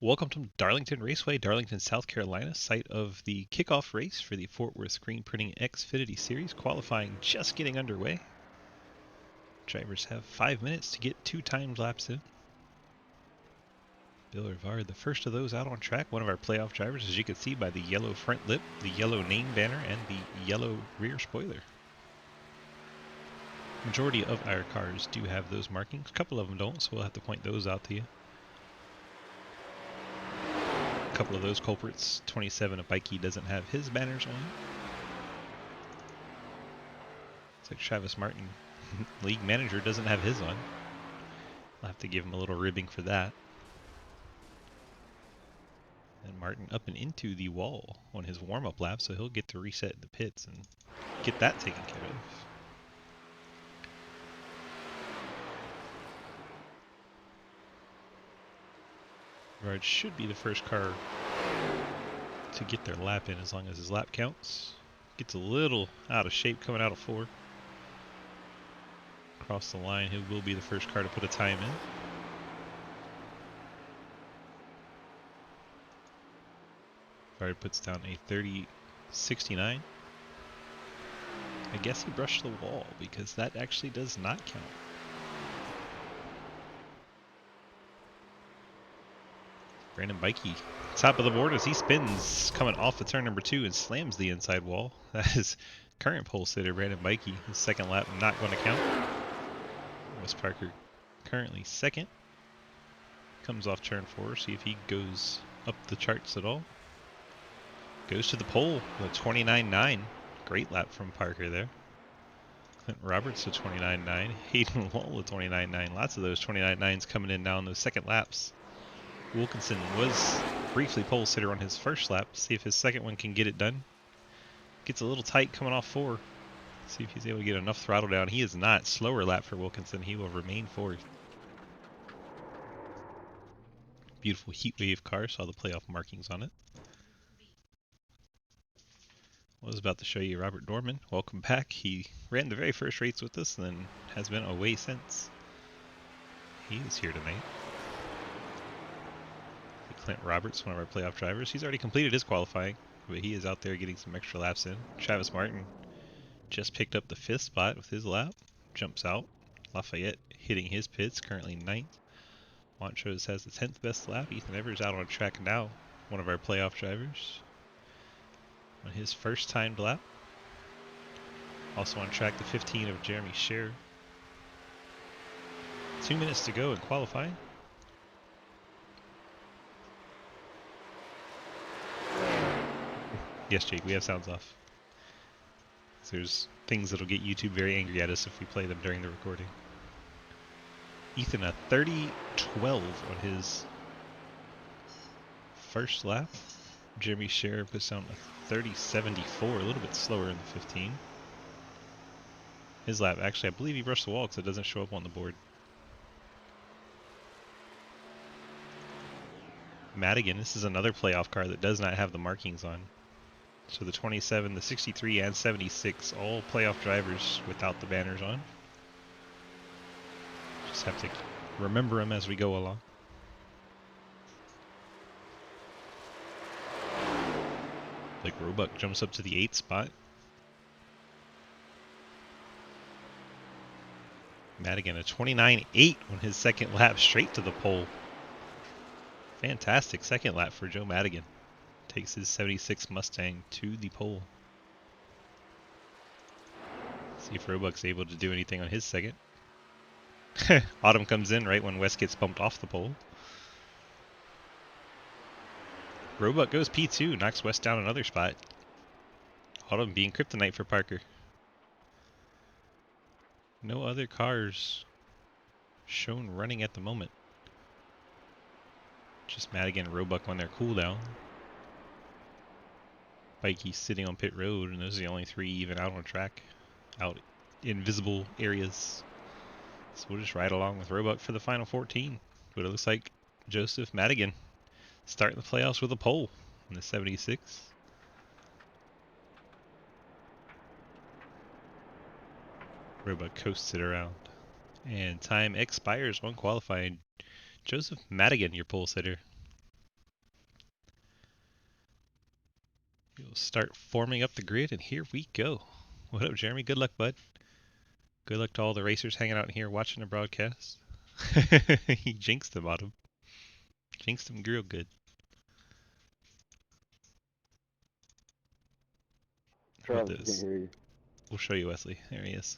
Welcome to Darlington Raceway, Darlington, South Carolina, site of the kickoff race for the Fort Worth Screen Printing Xfinity Series, qualifying just getting underway. Drivers have 5 minutes to get 2 timed laps in. Bill Rivard, the first of those out on track, one of our playoff drivers, as you can see by the yellow front lip, the yellow name banner, and the yellow rear spoiler. Majority of our cars do have those markings. A couple of them don't, so we'll have to point those out to you. A couple of those culprits. 27 of Bikey doesn't have his banners on. It's like Travis Martin, league manager, doesn't have his on. I'll have to give him a little ribbing for that. And Martin up and into the wall on his warm-up lap, so he'll get to reset the pits and get that taken care of. Rivard should be the first car to get their lap in as long as his lap counts. Gets a little out of shape coming out of 4. Across the line, he will be the first car to put a time in. Rivard puts down a 30.69. I guess he brushed the wall because that actually does not count. Brandon Bikey, top of the board as he spins, coming off of turn number 2 and slams the inside wall. That is current pole sitter Brandon Bikey. His second lap not going to count. Wes Parker currently second. Comes off turn 4, see if he goes up the charts at all. Goes to the pole with 29.9. Great lap from Parker there. Clint Roberts with 29.9. Hayden Wall with 29.9. Lots of those 29.9s coming in now in those second laps. Wilkinson was briefly pole sitter on his first lap. See if his second one can get it done. Gets a little tight coming off 4. See if he's able to get enough throttle down. He is not. Slower lap for Wilkinson. He will remain 4th. Beautiful heat wave car. Saw the playoff markings on it. I was about to show you Robert Dorman. Welcome back. He ran the very first race with us and then has been away since. He is here tonight. Clint Roberts, one of our playoff drivers. He's already completed his qualifying, but he is out there getting some extra laps in. Travis Martin just picked up the 5th spot with his lap. Jumps out. Lafayette hitting his pits, currently 9th. Montrose has the 10th best lap. Ethan Evers out on track now, one of our playoff drivers, on his first timed lap. Also on track, the 15 of Jeremy Scher. 2 minutes to go in qualifying. Yes, Jake, we have sounds off. So there's things that'll get YouTube very angry at us if we play them during the recording. Ethan, a 30.12 on his first lap. Jeremy Scher puts down a 30.74, a little bit slower in the 15. His lap, actually, I believe he brushed the wall because it doesn't show up on the board. Madigan, this is another playoff car that does not have the markings on. So the 27, the 63, and 76, all playoff drivers without the banners on. Just have to remember them as we go along. Like Roebuck jumps up to the 8th spot. Madigan, a 29.8 on his second lap, straight to the pole. Fantastic second lap for Joe Madigan. Takes his 76 Mustang to the pole. See if Roebuck's able to do anything on his second. Autumn comes in right when Wes gets bumped off the pole. Roebuck goes P2, knocks Wes down another spot. Autumn being kryptonite for Parker. No other cars shown running at the moment. Just Madigan and Roebuck on their cooldown. Bikey sitting on pit road, and those are the only 3 even out on track. Out in visible areas. So we'll just ride along with Roebuck for the final 14. But it looks like Joseph Madigan starting the playoffs with a pole in the 76. Roebuck coasts it around. And time expires on qualifying. Joseph Madigan, your pole sitter. We'll start forming up the grid, and here we go. What up, Jeremy? Good luck, bud. Good luck to all the racers hanging out in here watching the broadcast. He jinxed them on him. Jinxed him real good. Travis can hear you. We'll show you Wesley. There he is.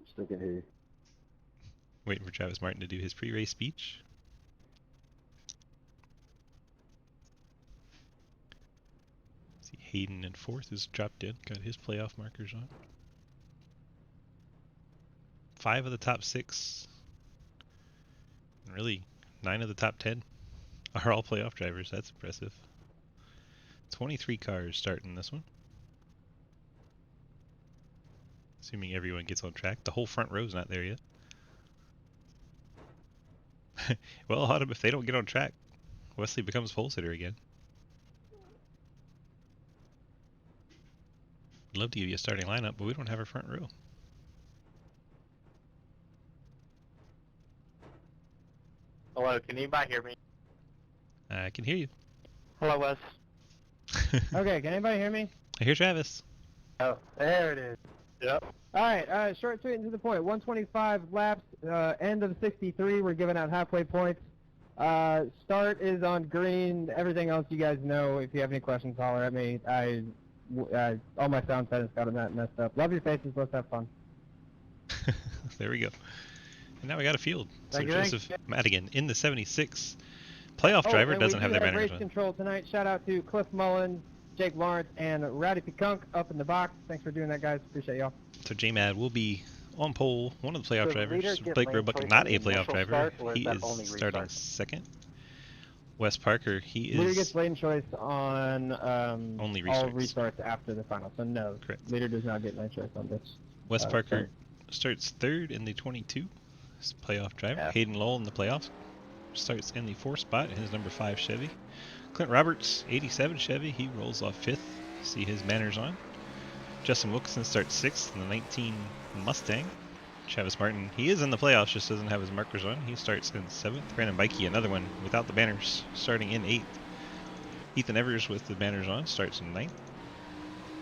Still can hear you. Waiting for Travis Martin to do his pre-race speech. See, Hayden in 4th is dropped in. Got his playoff markers on. 5 of the top 6, and really 9 of the top 10 are all playoff drivers. That's impressive. 23 cars starting this one. Assuming everyone gets on track. The whole front row's not there yet. Well, Autumn, if they don't get on track, Wesley becomes pole sitter again. I'd love to give you a starting lineup, but we don't have a front row. Hello, can anybody hear me? I can hear you. Hello, Wes. Okay, can anybody hear me? I hear Travis. Oh, there it is. Yep. Alright, short, sweet, and to the point. 125 laps, end of 63, we're giving out halfway points. Start is on green, everything else you guys know. If you have any questions, holler at me. All my sound settings got it messed up. Love your faces, let's have fun. There we go. And now we got a field. So Thank you, Joseph Madigan in the 76. Playoff driver doesn't have their banners race on. control tonight. Shout out to Cliff Mullen, Jake Lawrence, and Rowdy Pekunk up in the box. Thanks for doing that, guys. Appreciate y'all. So J-Mad will be on pole, one of the playoff So drivers. leader Blake get Roebuck, lane not choice a on the playoff initial driver. start, or is He that is only starting restart? second. Wes Parker, he Leader is gets lane choice on only all restarts. restarts after the final. So no, Correct. leader does not get lane choice on this. Wes Parker start. starts 3rd in the 22. He's a playoff driver. Yeah. Hayden Lowell in the playoffs starts in the 4th spot in his number 5 Chevy. Clint Roberts, 87 Chevy, he rolls off 5th. See his banners on. Justin Wilkinson starts 6th in the 19 Mustang. Travis Martin, he is in the playoffs, just doesn't have his markers on. He starts in 7th. Brandon Bikey, another one without the banners, starting in 8th. Ethan Evers with the banners on, starts in 9th.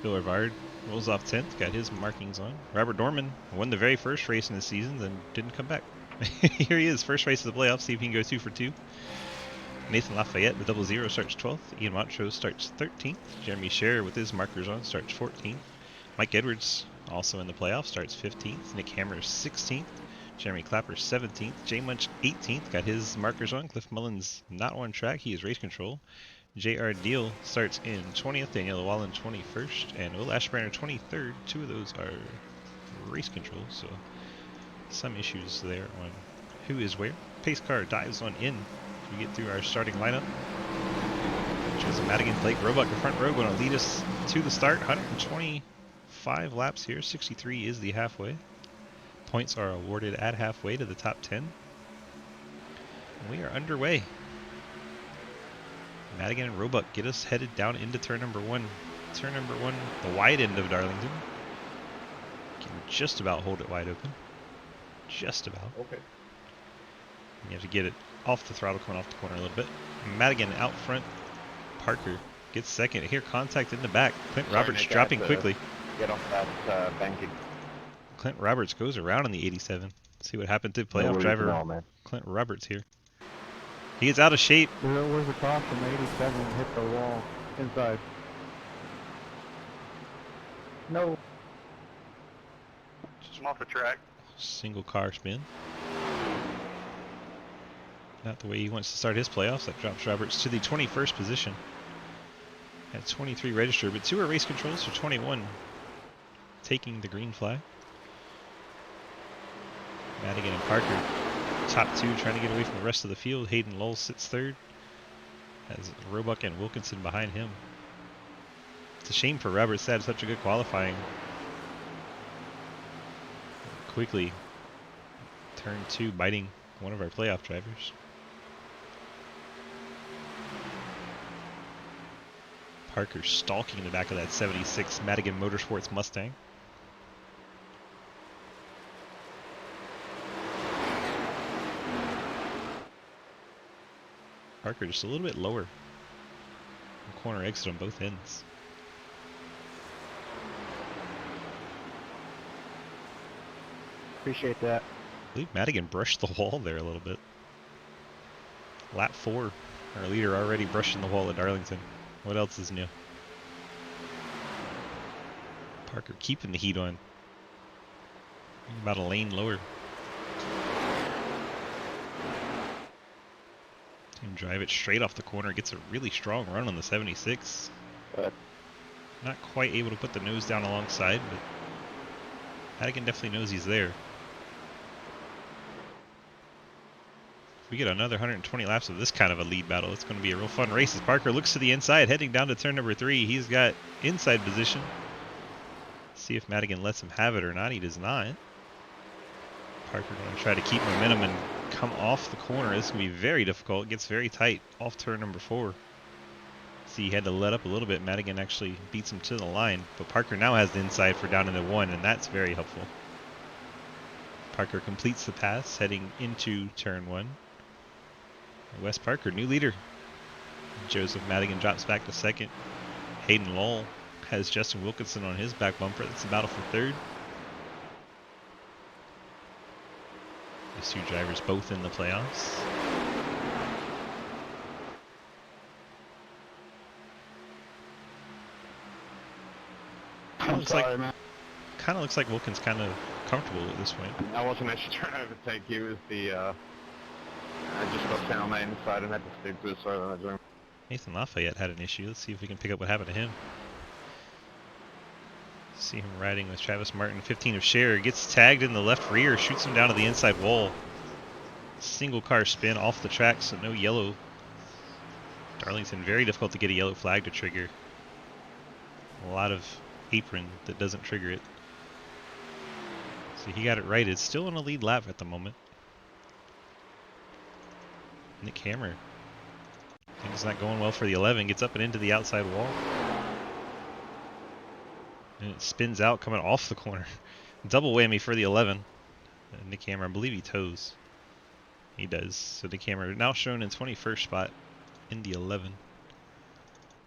Bill Rivard rolls off 10th, got his markings on. Robert Dorman won the very first race in the season, then didn't come back. Here he is, first race of the playoffs, see if he can go 2 for 2. Nathan Lafayette, the 00, starts 12th. Ian Montrose starts 13th. Jeremy Scherer with his markers on starts 14th. Mike Edwards, also in the playoffs, starts 15th. Nick Hammer 16th. Jeremy Clapper 17th. Jay Munch 18th, got his markers on. Cliff Mullins not on track, he is race control. J.R. Deal starts in 20th. Daniel Wallen 21st. And Will Ashburner 23rd. 2 of those are race control, so some issues there on who is where. Pace car dives on in. We get through our starting lineup. Joseph Madigan, Blake Roebuck, the front row, going to lead us to the start. 125 laps here. 63 is the halfway. Points are awarded at halfway to the top 10. And we are underway. Madigan and Roebuck get us headed down into turn number 1. Turn number 1, the wide end of Darlington. Can just about hold it wide open. Just about. Okay. You have to get it off the throttle, coming off the corner a little bit. Madigan out front. Parker gets second. Here, contact in the back. Clint Roberts dropping quickly. Get off that banking. Clint Roberts goes around in the 87. See what happened to playoff driver man. Clint Roberts here. He gets out of shape. Where's the cross from 87 hit the wall inside? No. Just off the track. Single car spin. Not the way he wants to start his playoffs. That drops Roberts to the 21st position. At 23 registered, but 2 are race controls for 21. Taking the green flag. Madigan and Parker, top 2, trying to get away from the rest of the field. Hayden Lowell sits 3rd. Has Roebuck and Wilkinson behind him. It's a shame for Roberts to have such a good qualifying. Quickly, turn 2, biting one of our playoff drivers. Parker stalking in the back of that 76 Madigan Motorsports Mustang. Parker just a little bit lower. Corner exit on both ends. Appreciate that. I believe Madigan brushed the wall there a little bit. Lap 4. Our leader already brushing the wall at Darlington. What else is new? Parker keeping the heat on. About a lane lower. And drive it straight off the corner. Gets a really strong run on the 76. Not quite able to put the nose down alongside, but Madigan definitely knows he's there. If we get another 120 laps of this kind of a lead battle, it's going to be a real fun race as Parker looks to the inside, heading down to turn number 3. He's got inside position. See if Madigan lets him have it or not. He does not. Parker going to try to keep momentum and come off the corner. This is going to be very difficult. It gets very tight off turn number 4. See, he had to let up a little bit. Madigan actually beats him to the line, but Parker now has the inside for down into 1, and that's very helpful. Parker completes the pass, heading into turn 1. Wes Parker, new leader. Joseph Madigan drops back to 2nd. Hayden Lowell has Justin Wilkinson on his back bumper. That's the battle for 3rd. These two drivers both in the playoffs. Kind of looks like Wilkins kind of comfortable at this point. I wasn't actually trying to overtake you. It was the, I just got down on the inside and had to stick to the side of the zone. Nathan Lafayette had an issue. Let's see if we can pick up what happened to him. See him riding with Travis Martin, 15 of Scherer. Gets tagged in the left rear, shoots him down to the inside wall. Single car spin off the track, so no yellow. Darlington, very difficult to get a yellow flag to trigger. A lot of apron that doesn't trigger it. So he got it right. It's still in a lead lap at the moment. Nick Hammer. Things not going well for the 11. Gets up and into the outside wall. And it spins out coming off the corner. Double whammy for the 11. Nick Hammer, I believe he toes. He does. So Nick Hammer now shown in 21st spot in the 11.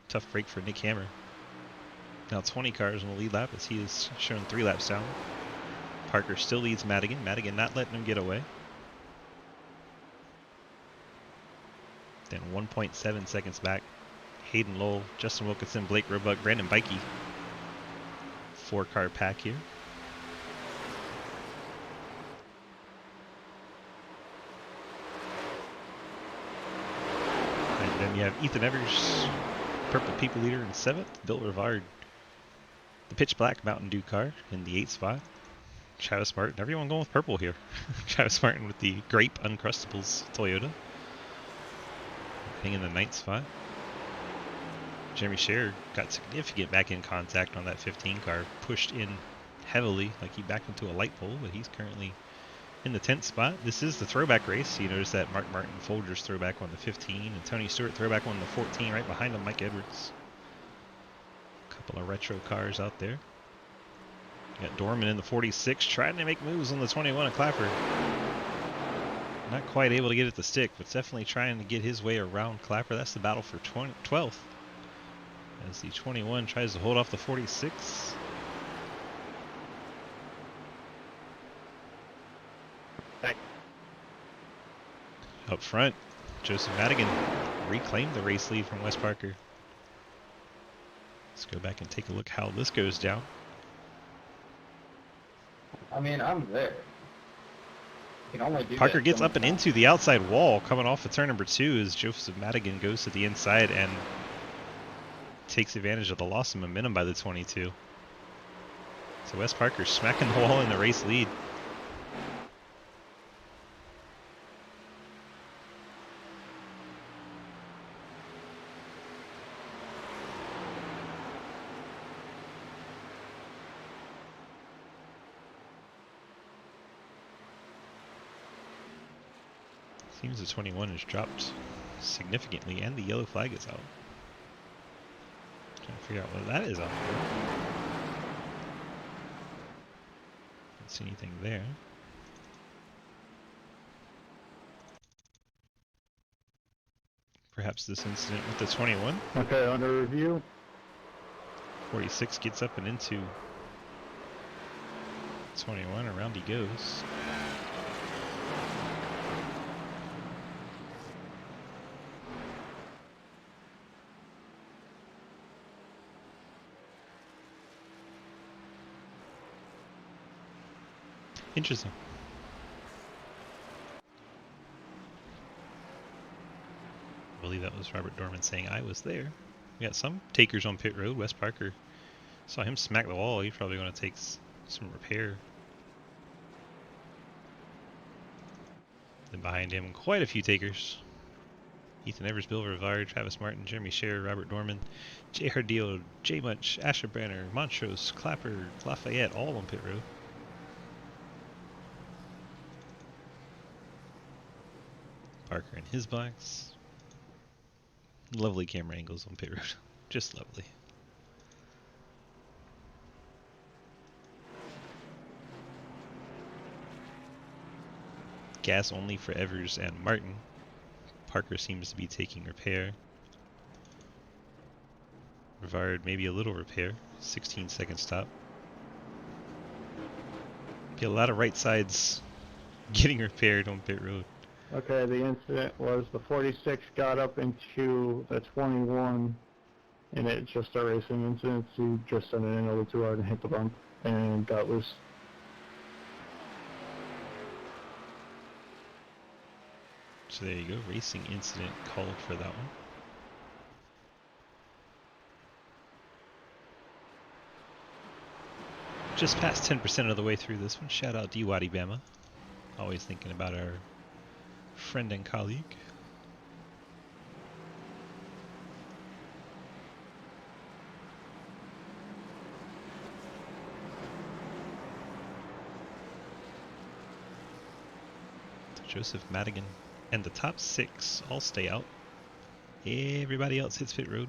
Tough break for Nick Hammer. Now 20 cars in the lead lap as he is shown 3 laps down. Parker still leads Madigan. Madigan not letting him get away. Then 1.7 seconds back. Hayden Lowell, Justin Wilkinson, Blake Roebuck, Brandon Bikey. 4-car pack here. And then you have Ethan Evers, Purple People Leader in 7th. Bill Rivard, the Pitch Black Mountain Dew car in the 8th spot. Travis Martin, everyone going with purple here. Travis Martin with the Grape Uncrustables Toyota. In the 9th spot. Jeremy Scherer got significant back end contact on that 15 car, pushed in heavily like he backed into a light pole, but he's currently in the 10th spot. This is the throwback race. You notice that Mark Martin Folgers throwback on the 15 and Tony Stewart throwback on the 14, right behind him Mike Edwards. A couple of retro cars out there. Got Dorman in the 46 trying to make moves on the 21 of Clapper. Not quite able to get it to stick, but definitely trying to get his way around Clapper. That's the battle for 12th. As the 21 tries to hold off the 46. Thanks. Up front, Joseph Madigan reclaimed the race lead from Wes Parker. Let's go back and take a look how this goes down. I mean, I'm there. You can only do Parker that gets so up much and time. into the outside wall coming off of turn number 2 as Joseph Madigan goes to the inside and takes advantage of the loss of momentum by the 22. So Wes Parker smacking the wall in the race lead. Seems the 21 has dropped significantly and the yellow flag is out. Trying to figure out what that is out for. Don't see anything there. perhaps this incident with the 21. Okay, under review. 46 gets up and into 21. Around he goes. Interesting. I believe that was Robert Dorman saying I was there. We got some takers on pit road. Wes Parker saw him smack the wall. He's probably going to take some repair. Then behind him, quite a few takers. Ethan Evers, Bill Rivard, Travis Martin, Jeremy Scherer, Robert Dorman, Jay Hardillo, Jay Munch, Asher Branner, Montrose, Clapper, Lafayette, all on pit road. Parker in his box. Lovely camera angles on pit road. Just lovely. Gas only for Evers and Martin. Parker seems to be taking repair. Rivard maybe a little repair. 16-second stop. Be a lot of right sides getting repaired on pit road. Okay, the incident was the 46 got up into the 21, and it just a racing incident. He just sent it in a little too hard and hit the bump and got loose. So there you go, racing incident called for that one. Just past 10% of the way through this one. Shout out D. Waddy Bama. Always thinking about our friend and colleague. Joseph Madigan and the top 6 all stay out. Everybody else hits pit road.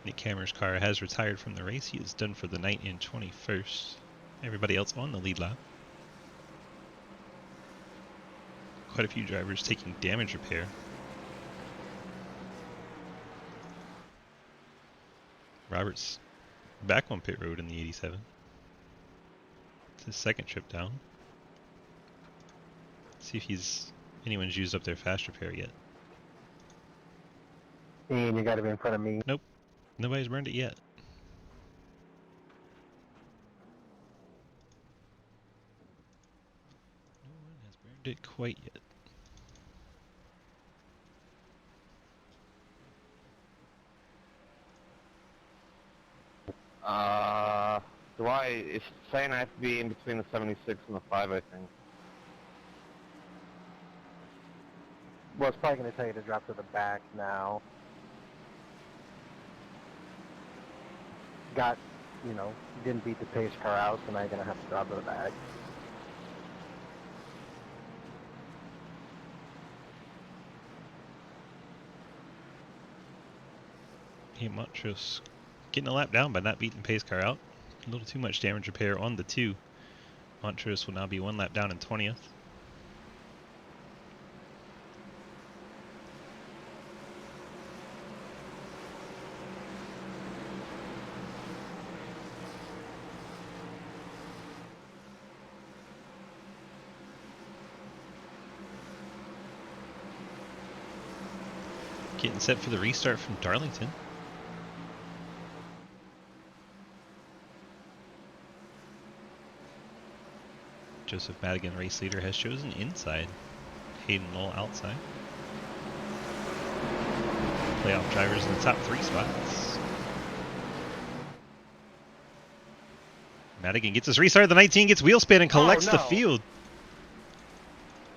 Nick Hammer's car has retired from the race. He is done for the night in 21st. Everybody else on the lead lap. Quite a few drivers taking damage repair. Roberts back on pit road in the 87. It's his second trip down. See if anyone's used up their fast repair yet. Ian, you gotta be in front of me. Nope. Nobody's burned it yet. No one has burned it quite yet. It's saying I have to be in between the 76 and the 5, I think. Well, it's probably gonna tell you to drop to the back now. Didn't beat the pace car out, so now you're gonna have to drop to the back. Hey, Montrose getting a lap down by not beating the pace car out. A little too much damage repair on the 2. Montrose will now be 1 lap down in 20th. Getting set for the restart from Darlington. Joseph Madigan, race leader, has chosen inside. Hayden Knoll outside. Playoff drivers in the top 3 spots. Madigan gets his restart. The 19 gets wheel spin and collects the field.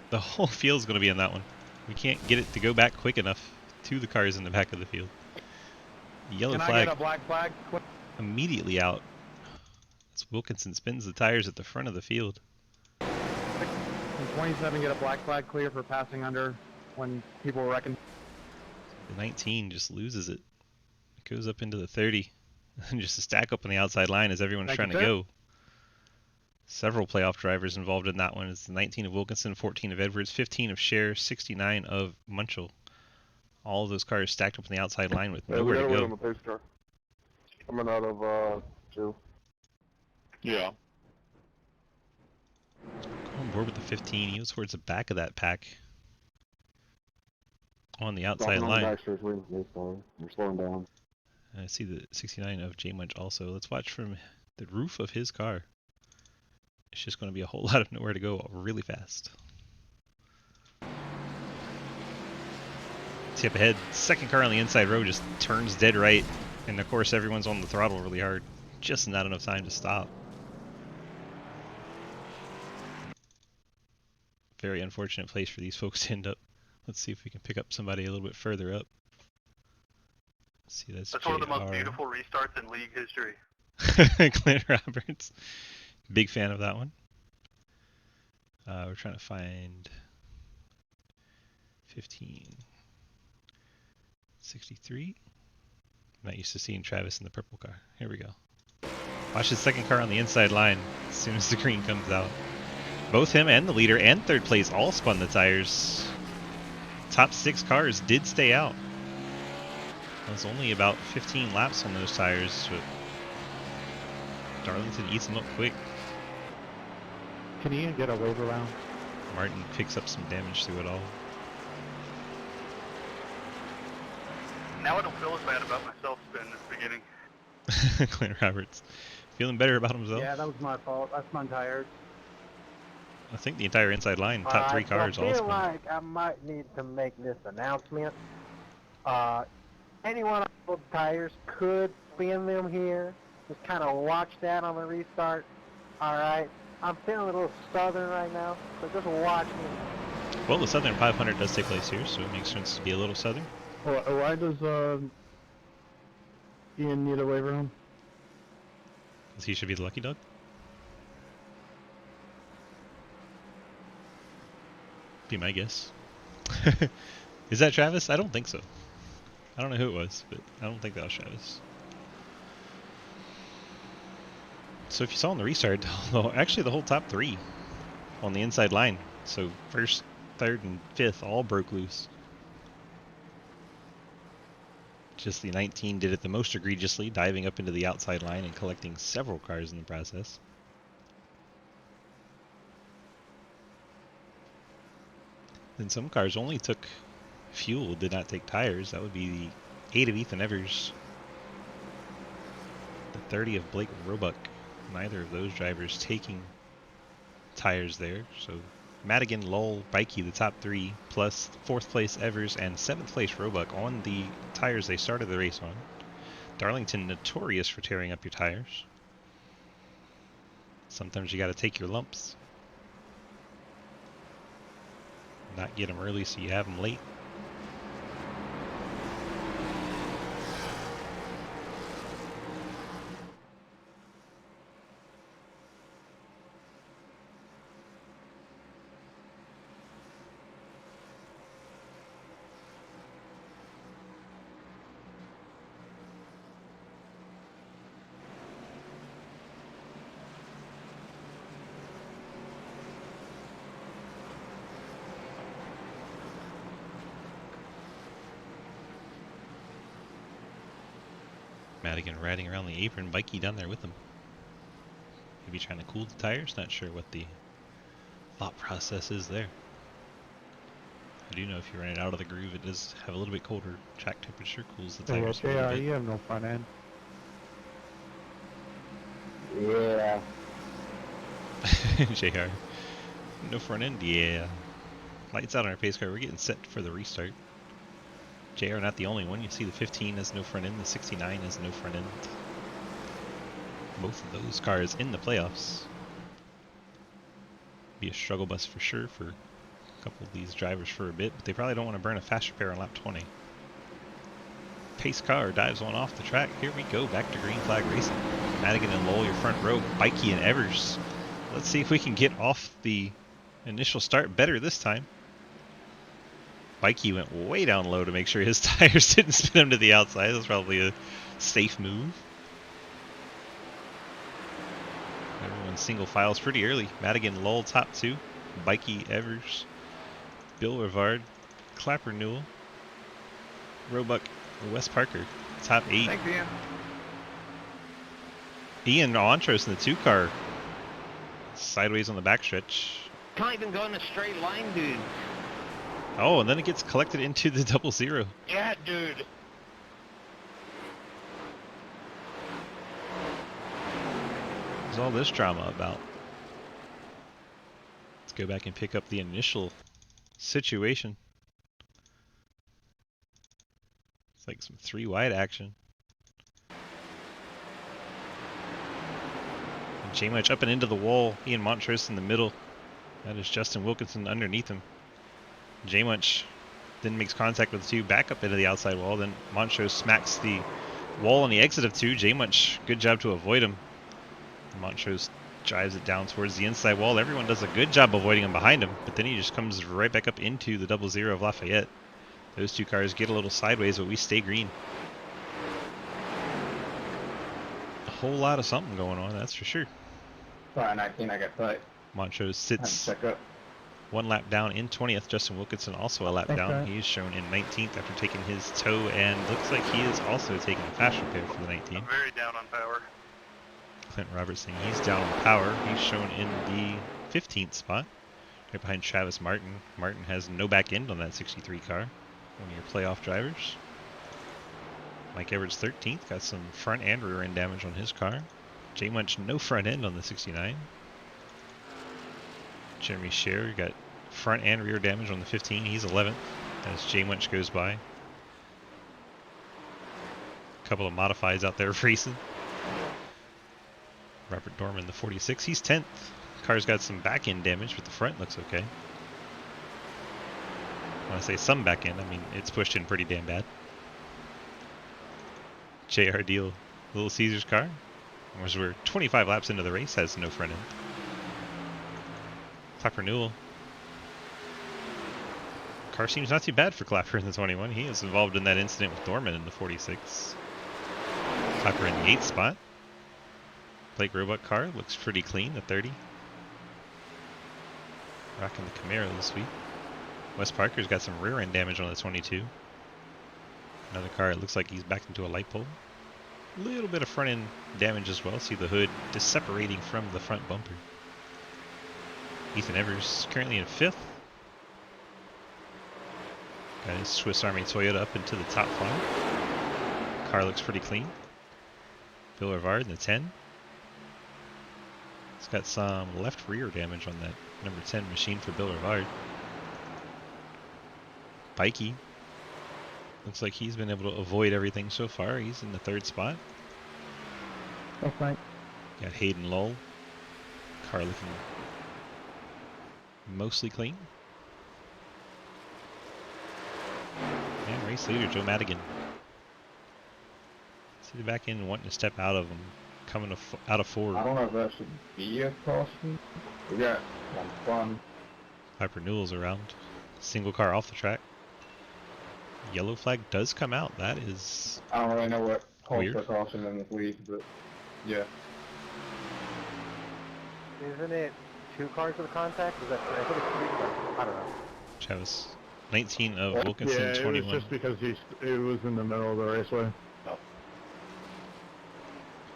The whole field's going to be in that one. We can't get it to go back quick enough to the cars in the back of the field. Yellow flag. Can I get a black flag? Immediately out. As Wilkinson spins the tires at the front of the field. Can 27 get a black flag clear for passing under when people reckon? The 19 just loses it. It goes up into the 30. And just a stack up on the outside line as everyone's trying to go. Several playoff drivers involved in that one. It's 19 of Wilkinson, 14 of Edwards, 15 of Scher, 69 of Munchell. All of those cars stacked up on the outside line with Hey, nowhere we to gotta wait go. on the pace car. Coming out of 2. Yeah. On board with the 15. He was towards the back of that pack on the outside Stopping on the line. back stretch, waiting for pace car. We're slowing down. I see the 69 of J Munch also. Let's watch from the roof of his car. It's just going to be a whole lot of nowhere to go really fast. See up ahead, second car on the inside row just turns dead right, and of course everyone's on the throttle really hard. Just not enough time to stop. Very unfortunate place for these folks to end up. Let's see if we can pick up somebody a little bit further up. Let's see, that's one of the most beautiful restarts in league history. Clint Roberts. Big fan of that one. We're trying to find 1563. I'm not used to seeing Travis in the purple car. Here we go. Watch the second car on the inside line as soon as the green comes out. Both him and the leader and third place all spun the tires. Top 6 cars did stay out. It was only about 15 laps on those tires, but Darlington eats them up quick. Can Ian get a wave around? Martin picks up some damage through it all. Now I don't feel as bad about myself spin this beginning. Clint Roberts feeling better about himself. Yeah, that was my fault. That's my tires. I think the entire inside line, top 3 cars, all I feel spun. like I might need to make this announcement. Anyone on both tires could spin them here. Just kind of watch that on the restart. Alright? I'm feeling a little southern right now, so just watch me. Well, the Southern 500 does take place here, so it makes sense to be a little southern. Why does Ian need a wave around? Because he should be the lucky dog. Be my guess. Is that Travis? I don't think so. I don't know who it was, but I don't think that was Travis. So if you saw on the restart, actually the whole top 3 on the inside line. So first, third, and fifth all broke loose. Just the 19 did it the most egregiously, diving up into the outside line and collecting several cars in the process. Then some cars only took fuel, did not take tires. That would be the 8 of Ethan Evers, the 30 of Blake Roebuck. Neither of those drivers taking tires there. So Madigan, Lowell, Bikey, the top 3, plus 4th place Evers and 7th place Roebuck on the tires they started the race on. Darlington notorious for tearing up your tires. Sometimes you got to take your lumps. Not get them early so you have them late. Madigan riding around the apron, Bikey down there with him. Maybe trying to cool the tires, not sure what the thought process is there. I do know if you run it out of the groove, it does have a little bit colder track temperature, cools the tires a little bit. You have no front end. Yeah. JR. No front end? Yeah. Lights out on our pace car, we're getting set for the restart. JR not the only one. You see the 15 has no front end, the 69 has no front end. Both of those cars in the playoffs. Be a struggle bus for sure for a couple of these drivers for a bit, but they probably don't want to burn a fast repair on lap 20. Pace car dives one off the track. Here we go, back to green flag racing. Madigan and Lowell, your front row. Bikey and Evers. Let's see if we can get off the initial start better this time. Bikey went way down low to make sure his tires didn't spin him to the outside. That's probably a safe move. Everyone's in single files pretty early. Madigan, Lowell, top 2. Bikey, Evers, Bill Rivard, Clapper, Newell, Roebuck, Wes Parker, top 8. Thanks, Ian. Ian Montrose in the 2 car. Sideways on the backstretch. Can't even go in a straight line, dude. Oh, and then it gets collected into the 00. Yeah, dude. What's all this drama about? Let's go back and pick up the initial situation. It's like some 3 wide action. And J-Much up and into the wall. Ian Montrose in the middle. That is Justin Wilkinson underneath him. J-Much then makes contact with 2, back up into the outside wall. Then Montrose smacks the wall on the exit of 2. J-Much, good job to avoid him. Montrose drives it down towards the inside wall. Everyone does a good job avoiding him behind him, but then he just comes right back up into the 00 of Lafayette. Those 2 cars get a little sideways, but we stay green. A whole lot of something going on, that's for sure. Sorry, 19, I got tight. Montrose I had to sits check up. 1 lap down in 20th. Justin Wilkinson also a lap Thanks, down. Brad. He's shown in 19th after taking his tow, and looks like he is also taking a fast repair for the 19. I'm very down on power. Clint Robertson, he's down on power. He's shown in the 15th spot, right behind Travis Martin. Martin has no back end on that 63 car, one of your playoff drivers. Mike Everett's 13th, got some front and rear end damage on his car. J Munch, no front end on the 69. Jeremy Scher got front and rear damage on the 15. He's 11th as J Munch goes by. A couple of modifieds out there racing. Robert Dorman, the 46, he's 10th. Car's got some back end damage, but the front looks okay. When I say some back end, I mean it's pushed in pretty damn bad. JR Deal, Little Caesars car, as we're 25 laps into the race, has no front end. Clapper Newell. Car seems not too bad for Clapper in the 21. He is involved in that incident with Dorman in the 46. Clapper in the 8th spot. Blake Roebuck car looks pretty clean, the 30. Rocking the Camaro this week. Wes Parker's got some rear end damage on the 22. Another car, it looks like he's backed into a light pole. A little bit of front end damage as well. See the hood just separating from the front bumper. Ethan Evers currently in 5th. Got his Swiss Army Toyota up into the top 5. Car looks pretty clean. Bill Rivard in the 10. It's got some left rear damage on that number 10 machine for Bill Rivard. Bikey. Looks like he's been able to avoid everything so far. He's in the 3rd spot. Thanks, Mike. Got Hayden Lull. Car looking mostly clean. And race leader Joe Madigan. See the back end wanting to step out of him. Coming out of 4. I don't know if that should be a caution. We got some fun. Piper Newell's around. Single car off the track. Yellow flag does come out. That is I don't really know what calls weird. for caution in this league, but yeah. Isn't it 2 cars with contact? Is that I think it's 3 cars. I don't know. Travis. 19 of What? Wilkinson, Yeah, it 21. was just because it was in the middle of the raceway.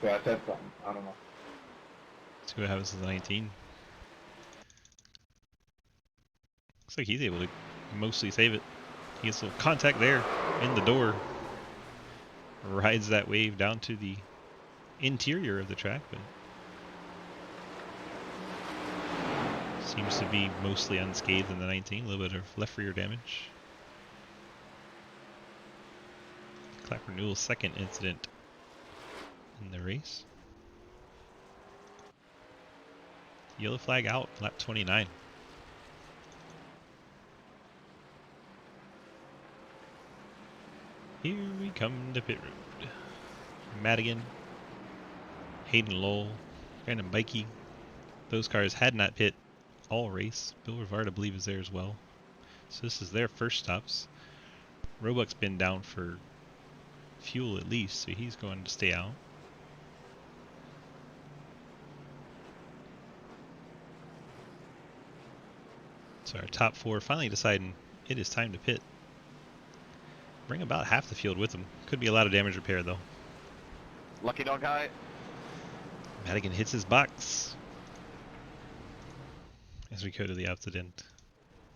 So I said something. I don't know. See what happens to the 19. Looks like he's able to mostly save it. He gets a little contact there in the door. Rides that wave down to the interior of the track, but seems to be mostly unscathed in the 19. A little bit of left rear damage. Clapper Newell's 2nd incident in the race. Yellow flag out, lap 29. Here we come to pit road. Madigan, Hayden Lowell, Brandon Bikey. Those cars had not pit all race. Bill Rivard, I believe, is there as well. So this is their first stops. Roebuck's been down for fuel at least, so he's going to stay out. So our top 4 finally deciding it is time to pit. Bring about half the field with them. Could be a lot of damage repair though. Lucky dog high. Madigan hits his box. As we go to the opposite end.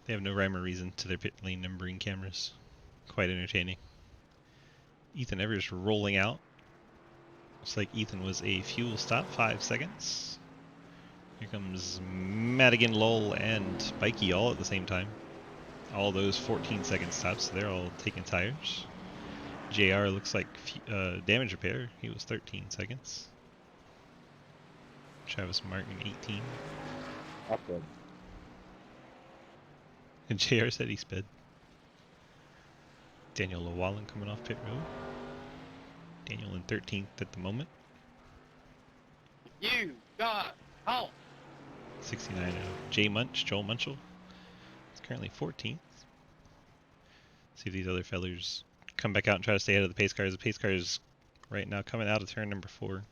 They have no rhyme or reason to their pit lane numbering cameras. Quite entertaining. Ethan Evers rolling out. Looks like Ethan was a fuel stop, 5 seconds. Here comes Madigan, Lowell, and Bikey all at the same time. All those 14-second stops, they're all taking tires. JR looks like damage repair. He was 13 seconds. Travis Martin, 18. That's good. And JR said he sped. Daniel Llewellyn coming off pit road. Daniel in 13th at the moment. You got home. 69 Jay Munch, Joel Munchell. It's currently 14th. See if these other fellers come back out and try to stay ahead of the pace cars. The pace cars right now coming out of turn number 4.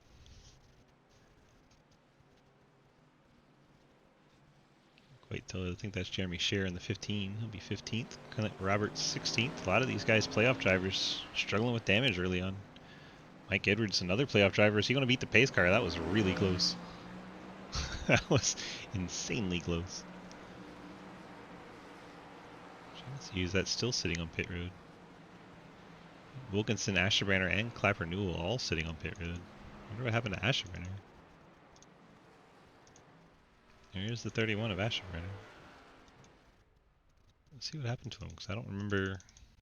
Wait till I think that's Jeremy Scher in the 15. He'll be 15th. Clint Roberts 16th. A lot of these guys playoff drivers struggling with damage early on. Mike Edwards, another playoff driver. Is he going to beat the pace car? That was really close. That was insanely close. Trying to see who's that still sitting on pit road. Wilkinson, Asherbrenner, and Clapper Newell all sitting on pit road. I wonder what happened to Asherbrenner. Here's the 31 of Asherbrenner. Let's see what happened to him, because I don't remember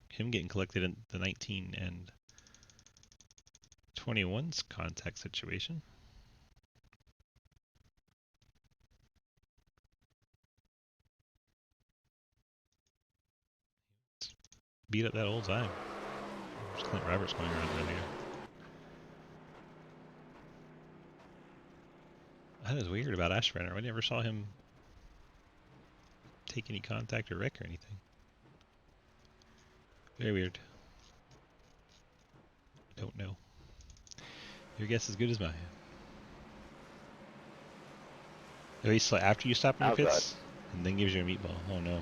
him getting collected in the 19 and 21's contact situation. Beat up that old time. There's Clint Roberts going around earlier. That is weird about Asherbrenner. I never saw him take any contact or wreck or anything. Very weird. Don't know. Your guess is as good as mine. Oh, he's after you stop in your pits, and then gives you a meatball. Oh no.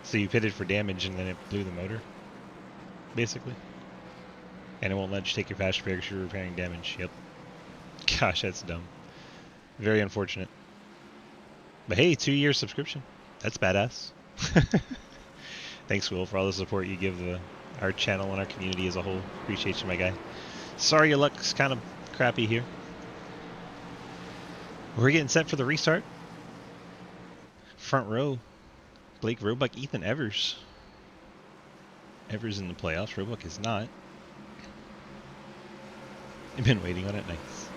So you pitted for damage and then it blew the motor, basically. And it won't let you take your fast repair because you're repairing damage. Yep. Gosh, that's dumb. Very unfortunate. But hey, 2-year subscription. That's badass. Thanks, Will, for all the support you give our channel and our community as a whole. Appreciate you, my guy. Sorry your luck's kind of crappy here. We're getting set for the restart. Front row. Blake Roebuck, Ethan Evers. Evers in the playoffs. Roebuck is not. I've been waiting on it. Nice.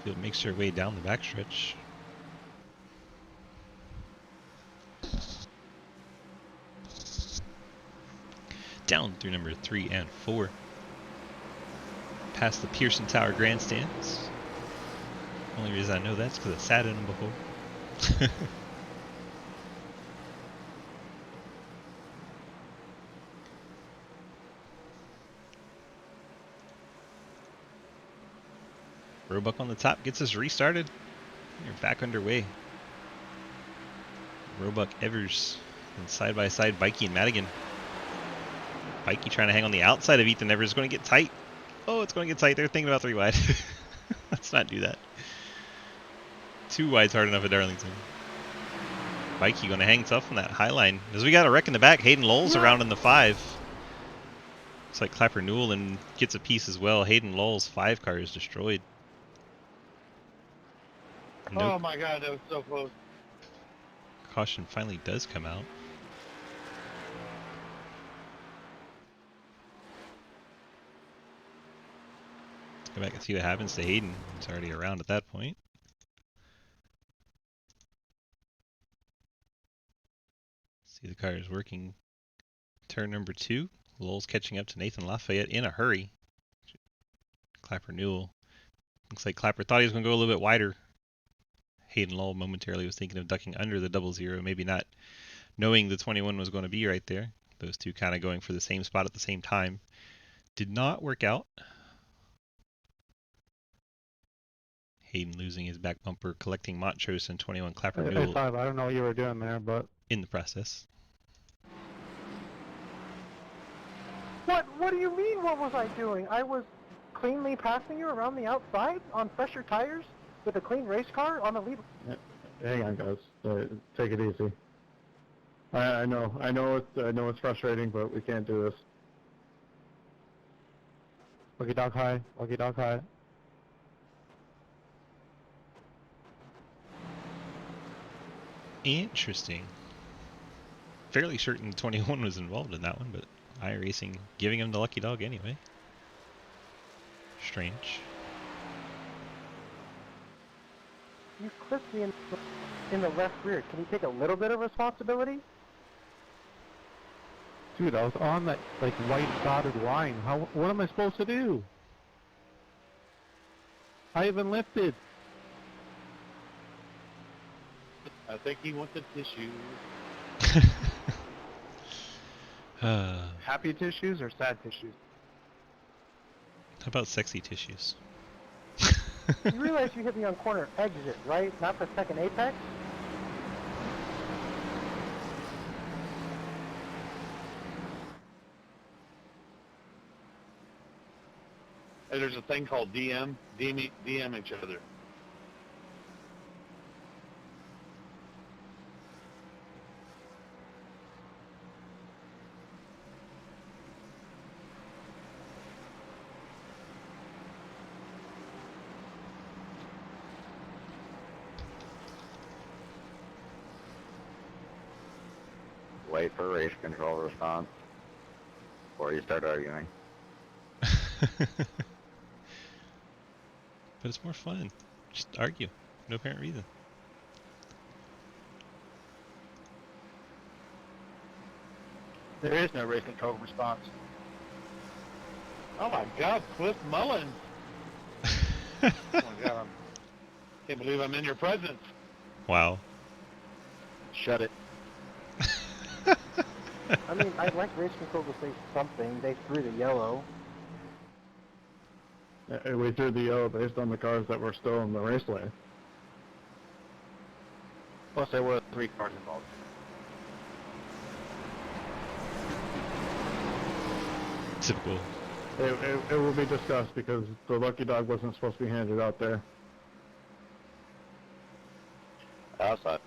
Field makes their way down the backstretch. Down through number 3 and 4. Past the Pearson Tower grandstands. Only reason I know that's because I sat in them before. Roebuck on the top gets us restarted. You're back underway. Roebuck, Evers, and side by side Bikey and Madigan. Bikey trying to hang on the outside of Ethan Evers. It's going to get tight. Oh, it's going to get tight. They're thinking about 3 wide. Let's not do that. 2 wide's hard enough at Darlington. Bikey going to hang tough on that high line. As we got a wreck in the back, Hayden Lowell's around in the 5. Looks like Clapper Newell and gets a piece as well. Hayden Lowell's 5 car is destroyed. Oh my god, that was so close. Caution finally does come out. Let's go back and see what happens to Hayden. He's already around at that point. See the car is working. Turn number 2. Lowell's catching up to Nathan Lafayette in a hurry. Clapper Newell. Looks like Clapper thought he was going to go a little bit wider. Hayden Lowell momentarily was thinking of ducking under the 00, maybe not knowing the 21 was going to be right there. Those two kind of going for the same spot at the same time. Did not work out. Hayden losing his back bumper, collecting Montrose and 21 Clapper Hey, Mule Todd, I don't know what you were doing there, but in the process. What do you mean, what was I doing? I was cleanly passing you around the outside on fresher tires with a clean race car on the lead. hang on, guys. Take it easy. I know it's frustrating, but we can't do this. Lucky dog high. Lucky dog high. Interesting. Fairly certain 21 was involved in that one, but iRacing giving him the lucky dog anyway. Strange. You clipped me in the left rear. Can you take a little bit of responsibility? Dude, I was on that like white dotted line. What am I supposed to do? I haven't lifted. I think he wants a tissue. How Happy tissues or sad tissues? about sexy tissues? You realize you hit me on corner exit, right? Not the second apex? Hey, there's a thing called DM each other. Wait for race control response before you start arguing. But it's more fun. Just argue. No apparent reason. There is no race control response. Oh my God, Cliff Mullins! Oh my God, I can't believe I'm in your presence. Wow. Shut it. I mean, I'd like race control to say something. They threw the yellow. We threw the yellow based on the cars that were still in the raceway. Plus, there were 3 cars involved. Typical. It will be discussed because the lucky dog wasn't supposed to be handed out there. Outside.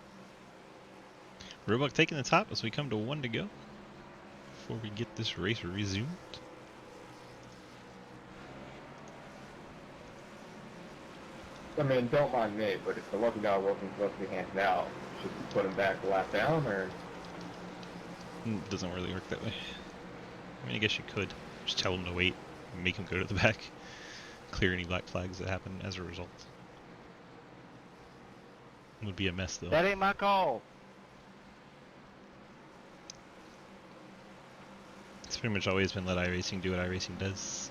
Roebuck taking the top as we come to 1 to go before we get this race resumed. I mean, don't mind me, but if the lucky dog wasn't supposed to be handed out, should we put him back a lap down, or? It doesn't really work that way. I mean, I guess you could. Just tell him to wait and make him go to the back. Clear any black flags that happen as a result. It would be a mess, though. That ain't my call. It's pretty much always been let iRacing do what iRacing does.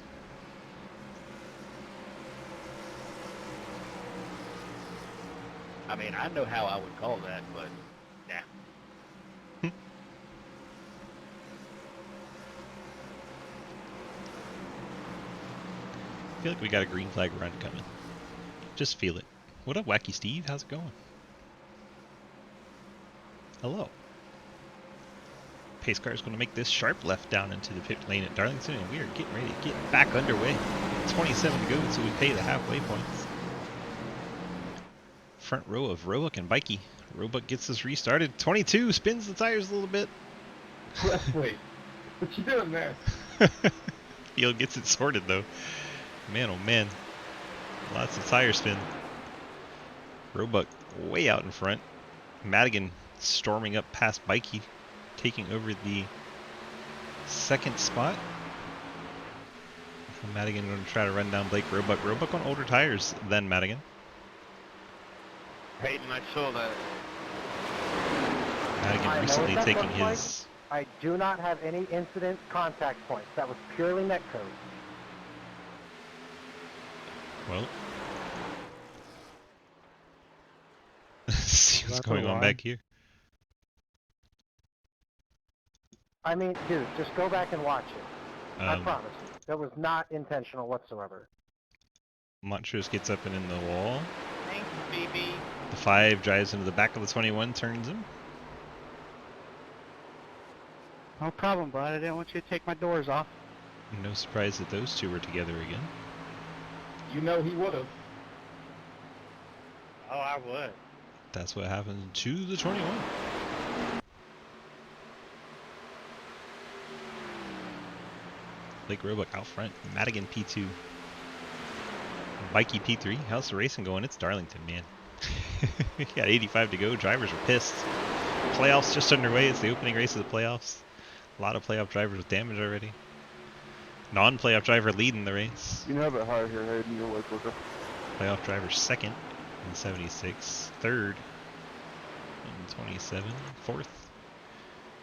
I mean, I know how I would call that, but nah. I feel like we got a green flag run coming. Just feel it. What up, Wacky Steve? How's it going? Hello. Pace car is going to make this sharp left down into the pit lane at Darlington, and we are getting ready to get back underway. 27 to go until we pay the halfway points. Front row of Roebuck and Bikey. Roebuck gets us restarted. 22 spins the tires a little bit. Wait, what you doing there? Field gets it sorted though. Man, oh man. Lots of tire spin. Roebuck way out in front. Madigan storming up past Bikey, taking over the second spot. Madigan going to try to run down Blake Roebuck. Roebuck on older tires than Madigan. Hayden, I saw that. Madigan recently taking his... I do not have any incident contact points. That was purely netcode. Well... see what's going on back here. I mean, dude, just go back and watch it. I promise you. That was not intentional whatsoever. Montrose gets up and in the wall. Thanks, BB. The 5 drives into the back of the 21, turns him. No problem, bud. I didn't want you to take my doors off. No surprise that those two were together again. You know he would have. Oh, I would. That's what happened to the 21. Blake Roebuck out front. Madigan P2. Mikey P3. How's the racing going? It's Darlington, man. We got 85 to go. Drivers are pissed. Playoffs just underway. It's the opening race of the playoffs. A lot of playoff drivers with damage already. Non-playoff driver leading the race. You can have it higher here, Hayden. You're like worker. Playoff driver second in 76. Third in 27. Fourth,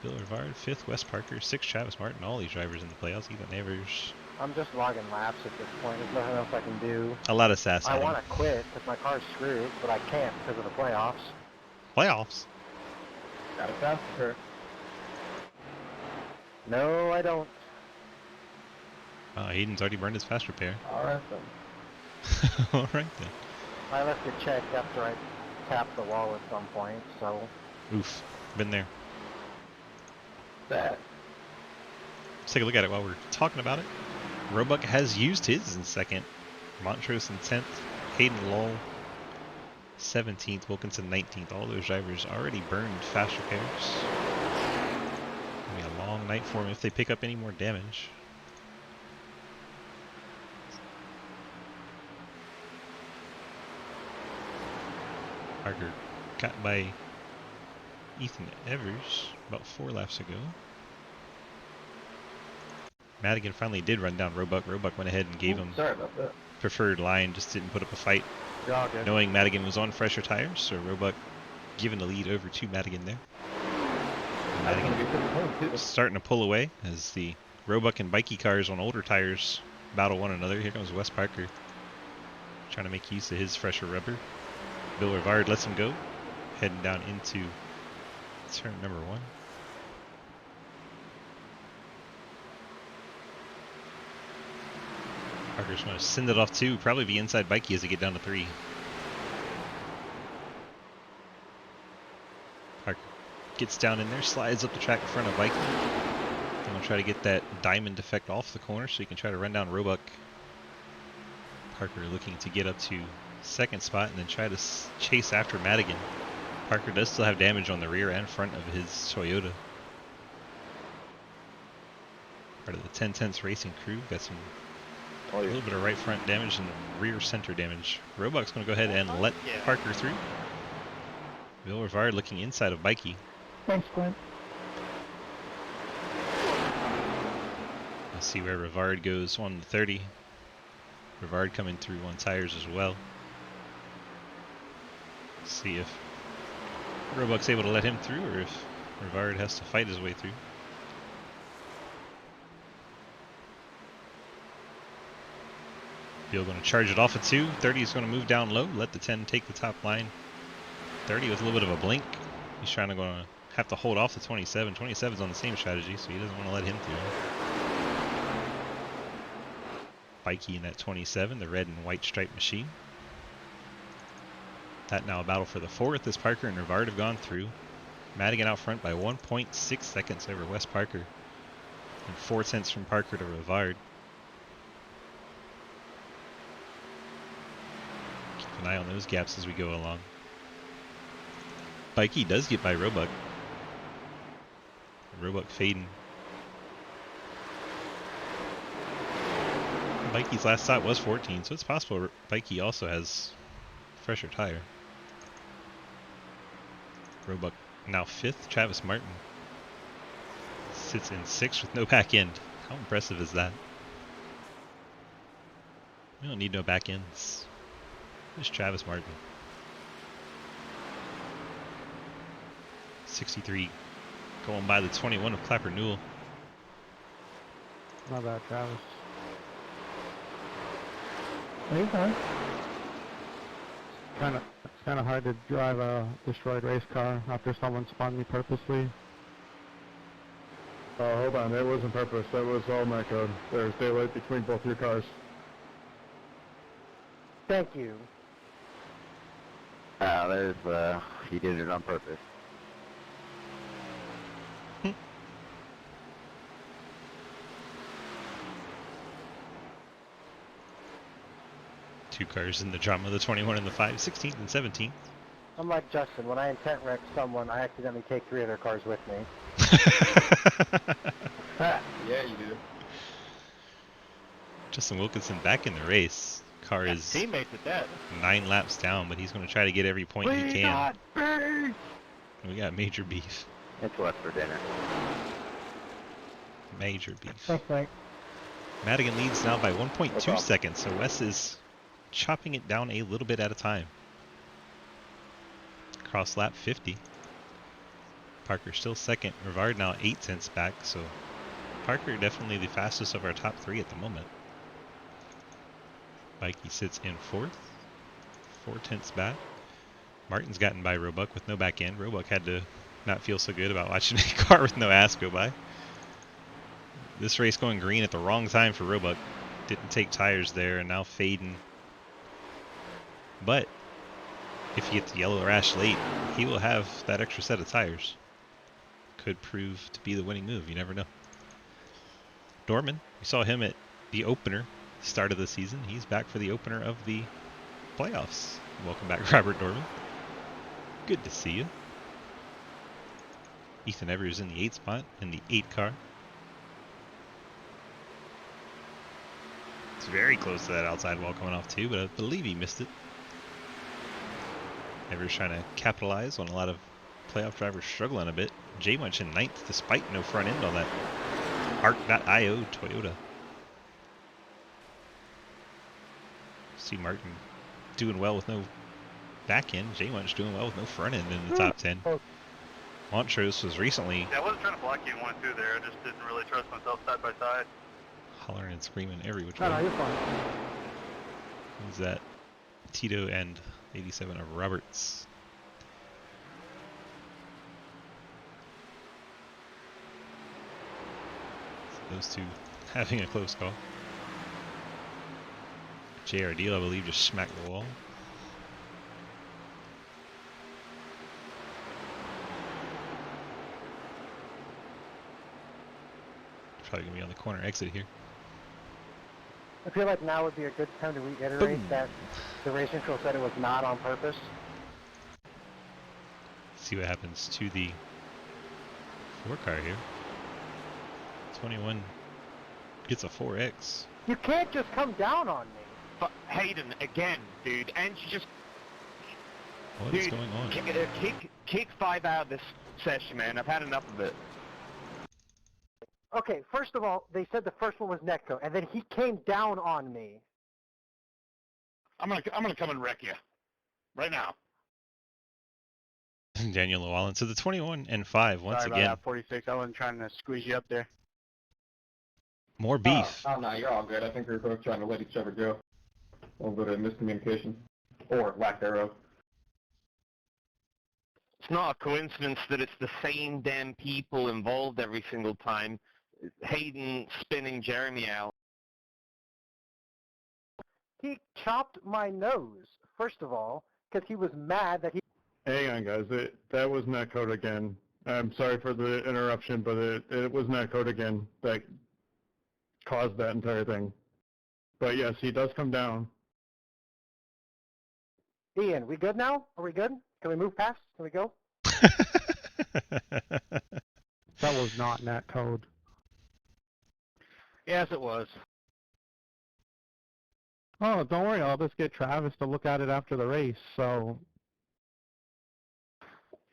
Bill Rivard. Fifth, Wes Parker. Sixth, Travis Martin. All these drivers in the playoffs. Even Nevers. I'm just logging laps at this point. There's nothing else I can do. A lot of sass. I want to quit because my car's screwed, but I can't because of the playoffs. Playoffs. Got it fast for her. No, I don't. Hayden's already burned his fast repair. Alright then. All right then. I left it checked after I tapped the wall at some point, so... Oof. Been there. That. Let's take a look at it while we're talking about it. Roebuck has used his in second. Montrose in 10th. Hayden Lull 17th. Wilkinson 19th. All those drivers already burned fast repairs. Gonna be a long night for them if they pick up any more damage. Parker got by Ethan Evers about 4 laps ago. Madigan finally did run down Roebuck. Roebuck went ahead and gave him Sorry about that. preferred line, just didn't put up a fight. Knowing Madigan was on fresher tires, so Roebuck giving the lead over to Madigan there. And That's gonna be Madigan pretty close too. starting to pull away as the Roebuck and Bikey cars on older tires battle one another. Here comes Wes Parker trying to make use of his fresher rubber. Bill Rivard lets him go, heading down into turn number 1. Parker's going to send it off 2, probably be inside Bikey as they get down to 3. Parker gets down in there, slides up the track in front of Bikey. And we'll try to get that diamond effect off the corner so he can try to run down Roebuck. Parker looking to get up to second spot and then try to chase after Madigan. Parker does still have damage on the rear and front of his Toyota. Part of the 10 Tenths Racing crew. Got some a little bit of right front damage and rear center damage. Roebuck's going to go ahead and let Parker through. Bill Rivard looking inside of Bikey. Thanks, Clint. Let's see where Rivard goes. 1 to 30. Rivard coming through on tires as well. See if Roebuck's able to let him through or if Rivard has to fight his way through. Bill going to charge it off at 2. 30 is going to move down low, let the 10 take the top line. 30 with a little bit of a blink. He's trying to have to hold off the 27. 27's on the same strategy, so he doesn't want to let him through. Bikey in that 27, the red and white striped machine. That now a battle for the 4th as Parker and Rivard have gone through. Madigan out front by 1.6 seconds over Wes Parker. And 4 tenths from Parker to Rivard. Keep an eye on those gaps as we go along. Bikey does get by Roebuck. Roebuck fading. Bikey's last stop was 14, so it's possible Bikey also has fresher tire. Roebuck now 5th. Travis Martin sits in 6th with no back end. How impressive is that? We don't need no back ends. There's Travis Martin. 63 going by the 21 of Clapper Newell. Not bad, Travis. Okay. It's kind of hard to drive a destroyed race car after someone spun me purposely. Oh, hold on. That wasn't purpose. That was all my code. There's daylight between both your cars. Thank you. He did it on purpose. Two cars in the drama, the 21 and the 5, 16th and 17th. I'm like Justin. When I intent wreck someone, I accidentally take 3 other cars with me. Yeah, you do. Justin Wilkinson back in the race. Car is Teammates at that. 9 laps down, but he's going to try to get every point he We can. got beef! We got major beef. It's what's for dinner. Major beef. Thanks, Frank. Madigan leads now by 1.2 problem. seconds, so Wes is chopping it down a little bit at a time. Cross lap 50. Parker still second. Rivard now 8 tenths back, so Parker definitely the fastest of our top 3 at the moment. Mikey sits in 4th. 4 tenths back. Martin's gotten by Roebuck with no back end. Roebuck had to not feel so good about watching a car with no ass go by. This race going green at the wrong time for Roebuck. Didn't take tires there, and now fading. But if he gets the yellow rash late, he will have that extra set of tires. Could prove to be the winning move. You never know. Dorman, we saw him at the opener, start of the season. He's back for the opener of the playoffs. Welcome back, Robert Dorman. Good to see you. Ethan Evers in the 8th spot in the 8 car. It's very close to that outside wall coming off too, but I believe he missed it. Evers trying to capitalize on a lot of playoff drivers struggling a bit. J Munch in 9th despite no front end on that Arc.io Toyota. See Martin doing well with no back end. J Munch doing well with no front end in the top 10. Montrose was recently Yeah, I wasn't trying to block you in 1 2 there. I just didn't really trust myself side by side. hollering and screaming every which No, way. you're fine. Who's that? Tito and 87 of Roberts. So those two having a close call. JRD, I believe, just smacked the wall. Probably gonna be on the corner exit here. I feel like now would be a good time to reiterate Boom. that the race control said it was not on purpose. See what happens to the 4 car here. 21 gets a 4X. You can't just come down on me. But Hayden, again, dude, and you just What is going on? kick 5 out of this session, man. I've had enough of it. Okay, first of all, they said the first one was Netco, and then he came down on me. I'm gonna come and wreck you. Right now. Daniel Llewellyn. So the 21 and 5 once Sorry again. about that, 46. I wasn't trying to squeeze you up there. More beef. Oh, no, you're all good. I think we were both trying to let each other go. A little bit of miscommunication. Or lack thereof. It's not a coincidence that it's the same damn people involved every single time. Hayden spinning Jeremy out. He chopped my nose, first of all, because he was mad that he... Hang on, guys. That was Netcode again. I'm sorry for the interruption, but it was Netcode again that caused that entire thing. But yes, he does come down. Ian, we good now? Are we good? Can we move past? Can we go? That was not Nat code. Yes, it was. Oh, don't worry. I'll just get Travis to look at it after the race. So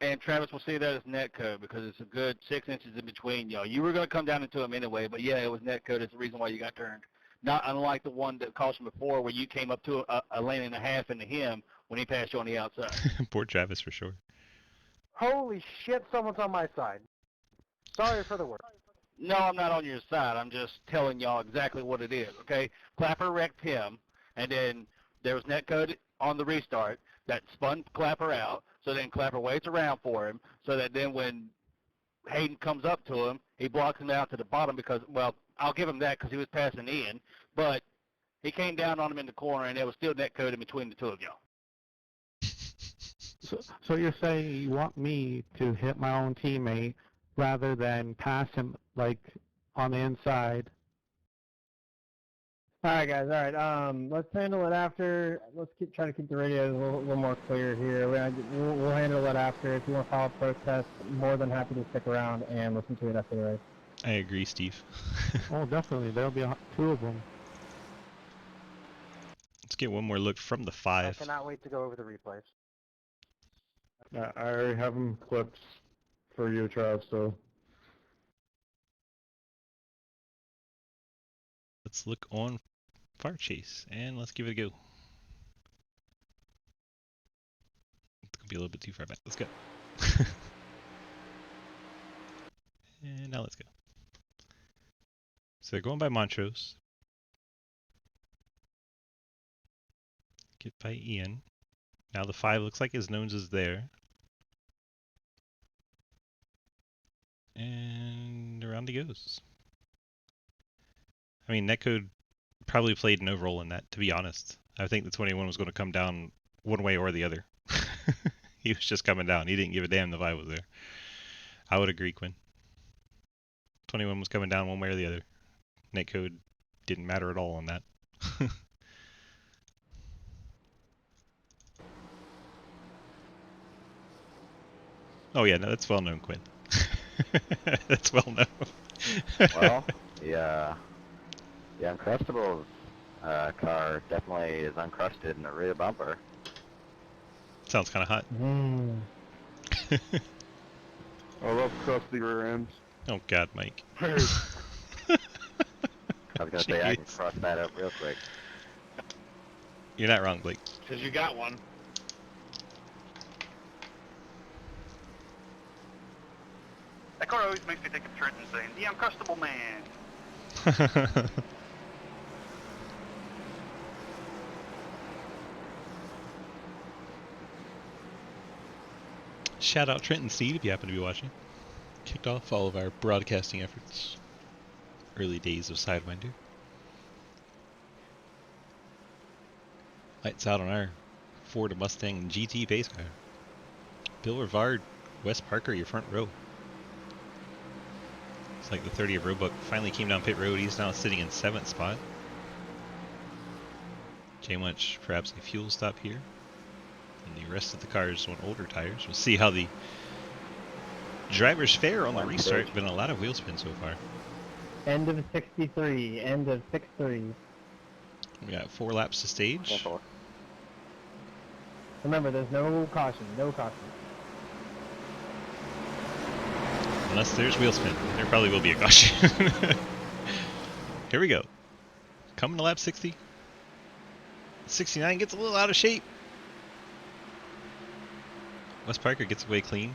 And Travis will see that as netcode because it's a good 6 inches in between y'all. You were going to come down into him anyway, but yeah, it was netcode. It's the reason why you got turned. Not unlike the one that cost him before where you came up to a lane and a half into him when he passed you on the outside. Poor Travis for sure. Holy shit, someone's on my side. Sorry for the word. No, I'm not on your side. I'm just telling y'all exactly what it is, okay? Clapper wrecked him, and then there was netcode on the restart that spun Clapper out, so then Clapper waits around for him, so that then when Hayden comes up to him, he blocks him out to the bottom because, well, I'll give him that because he was passing in, but he came down on him in the corner, and there was still netcode in between the two of y'all. So you're saying you want me to hit my own teammate rather than pass him, like, on the inside? Alright guys, alright, let's handle it after. Let's try to keep the radios a little more clear here. We'll handle it after. If you want to follow up protest, more than happy to stick around and listen to it after the race. I agree, Steve. Oh, definitely. There'll be two of them. Let's get one more look from the I 5. cannot wait to go over the replays. I already have them clipped for you, Trav, so. Let's look on Fire Chase, and let's give it a go. It's going to be a little bit too far back. Let's go. And now let's go. So they're going by Montrose. Get by Ian. Now the 5 looks like his nose is there. And around he goes. I mean, netcode probably played no role in that, to be honest. I think the 21 was going to come down one way or the other. He was just coming down. He didn't give a damn the 5 was there. I would agree, Quinn. 21 was coming down one way or the other. Netcode didn't matter at all on that. Oh yeah, no, that's well known, Quinn. That's well known. Well, the Uncrustables car definitely is uncrusted in the rear bumper. Sounds kind of hot. I love crusty rear ends. Oh God, Mike. I was gonna say I can Jeez. cross that up real quick. You're not wrong, Blake. Because you got one. That car always makes me think of Trenton saying, "The Uncrustable Man." Shout out Trenton Seed if you happen to be watching. Kicked off all of our broadcasting efforts. Early days of Sidewinder. Lights out on our Ford Mustang GT pace car. Bill Rivard, Wes Parker, your front row. It's like the 30 of Roebuck finally came down pit road. He's now sitting in 7th spot. J Munch, perhaps a fuel stop here. And the rest of the cars on older tires. We'll see how the drivers fare on the restart. Been a lot of wheel spin so far. End of 63, end of 6-3. We got 4 laps to stage. Remember, there's no caution, no caution. Unless there's wheel spin. There probably will be a caution. Here we go. Coming to lap 60. 69 gets a little out of shape. Wes Parker gets away clean.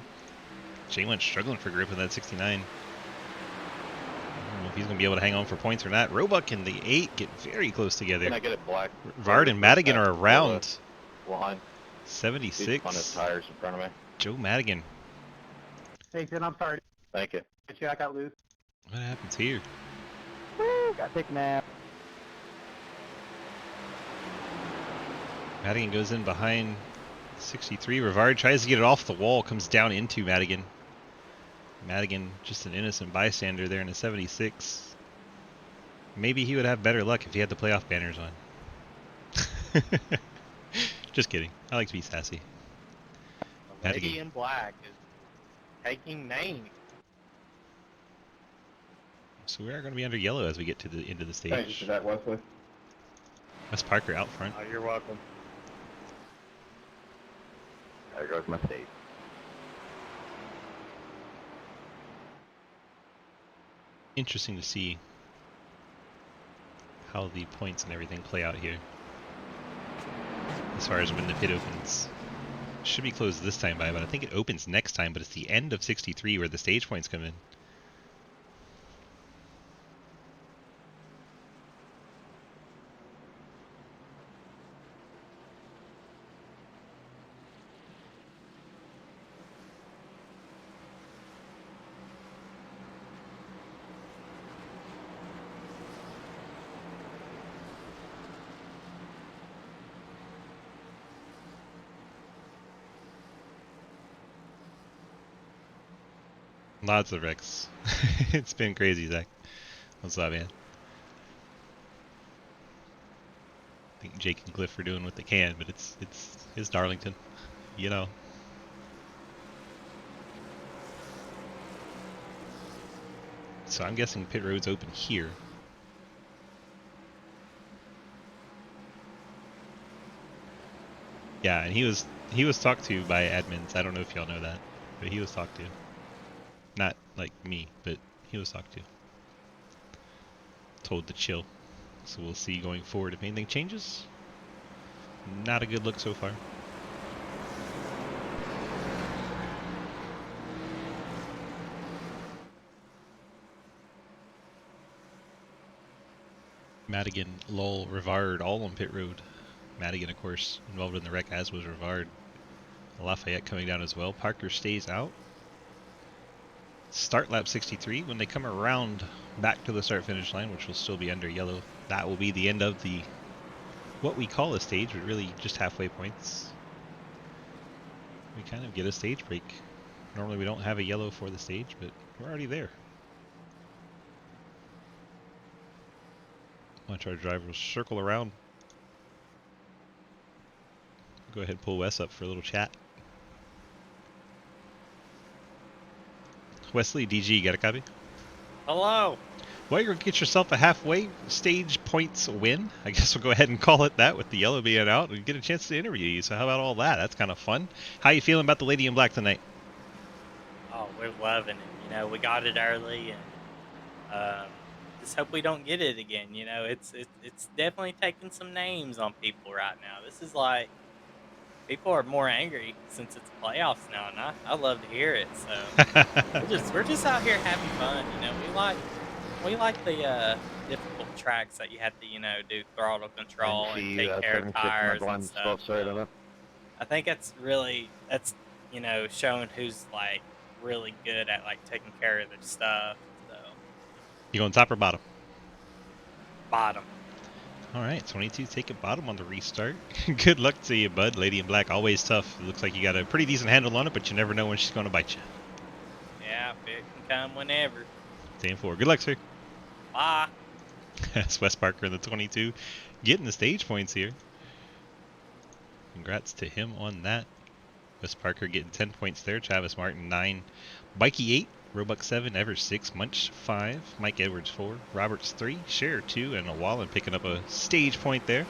Jay went struggling for grip in that 69. I don't know if he's going to be able to hang on for points or not. Roebuck and the 8 get very close together. Can I get it black? Vard and Madigan are around. Line. 76. On his tires in front of me. Joe Madigan. Hey, Finn, I'm sorry. Thank you. I got loose. What happens here? Woo, got to take a nap. Madigan goes in behind 63. Rivard tries to get it off the wall, comes down into Madigan. Madigan, just an innocent bystander there in a 76. Maybe he would have better luck if he had the playoff banners on. Just kidding. I like to be sassy. The lady in black is taking names. So we are going to be under yellow as we get to the end of the stage. Thank you for that, Wesley. Wes Parker out front. Oh, you're welcome. There goes my state. Interesting to see how the points and everything play out here. As far as when the pit opens. Should be closed this time by, but I think it opens next time, but it's the end of 63 where the stage points come in. Lots of wrecks. It's been crazy, Zach. What's up, man? I think Jake and Cliff are doing what they can, but it's Darlington, you know. So I'm guessing pit road's open here. Yeah, and he was talked to by admins. I don't know if y'all know that, but he was talked to. Not like me, but he was talked to. Told to chill. So we'll see going forward if anything changes. Not a good look so far. Madigan, Lowell, Rivard, all on pit road. Madigan, of course, involved in the wreck, as was Rivard. Lafayette coming down as well. Parker stays out. Start lap 63. When they come around back to the start-finish line, which will still be under yellow, that will be the end of the what we call a stage, but really just halfway points. We kind of get a stage break. Normally we don't have a yellow for the stage, but we're already there. Watch our drivers circle around. Go ahead and pull Wes up for a little chat. Wesley, DG, got a copy? Hello. Well, you're going to get yourself a halfway stage points win. I guess we'll go ahead and call it that with the yellow being out and get a chance to interview you. So how about all that? That's kind of fun. How you feeling about the Lady in Black tonight? Oh, we're loving it. You know, we got it early, and just hope we don't get it again. You know, it's definitely taking some names on people right now. This is like, people are more angry since it's playoffs now, and I love to hear it. So we're just out here having fun. You know, we like the difficult tracks that you have to, you know, do throttle control and take care of tires and stuff. So I think that's you know, showing who's like really good at like taking care of their stuff. So You going top or bottom? bottom. All right, 22 taking bottom on the restart. Good luck to you, bud. Lady in Black, always tough. It looks like you got a pretty decent handle on it, but you never know when she's going to bite you. Yeah, it can come whenever. 10-4. Good luck, sir. Bye. That's Wes Parker in the 22. Getting the stage points here. Congrats to him on that. Wes Parker getting 10 points there. Travis Martin 9. Bikey 8. Roebuck 7. Evers 6. Munch 5. Mike Edwards 4. Roberts 3. Scherer 2. And Wallen picking up a stage point there.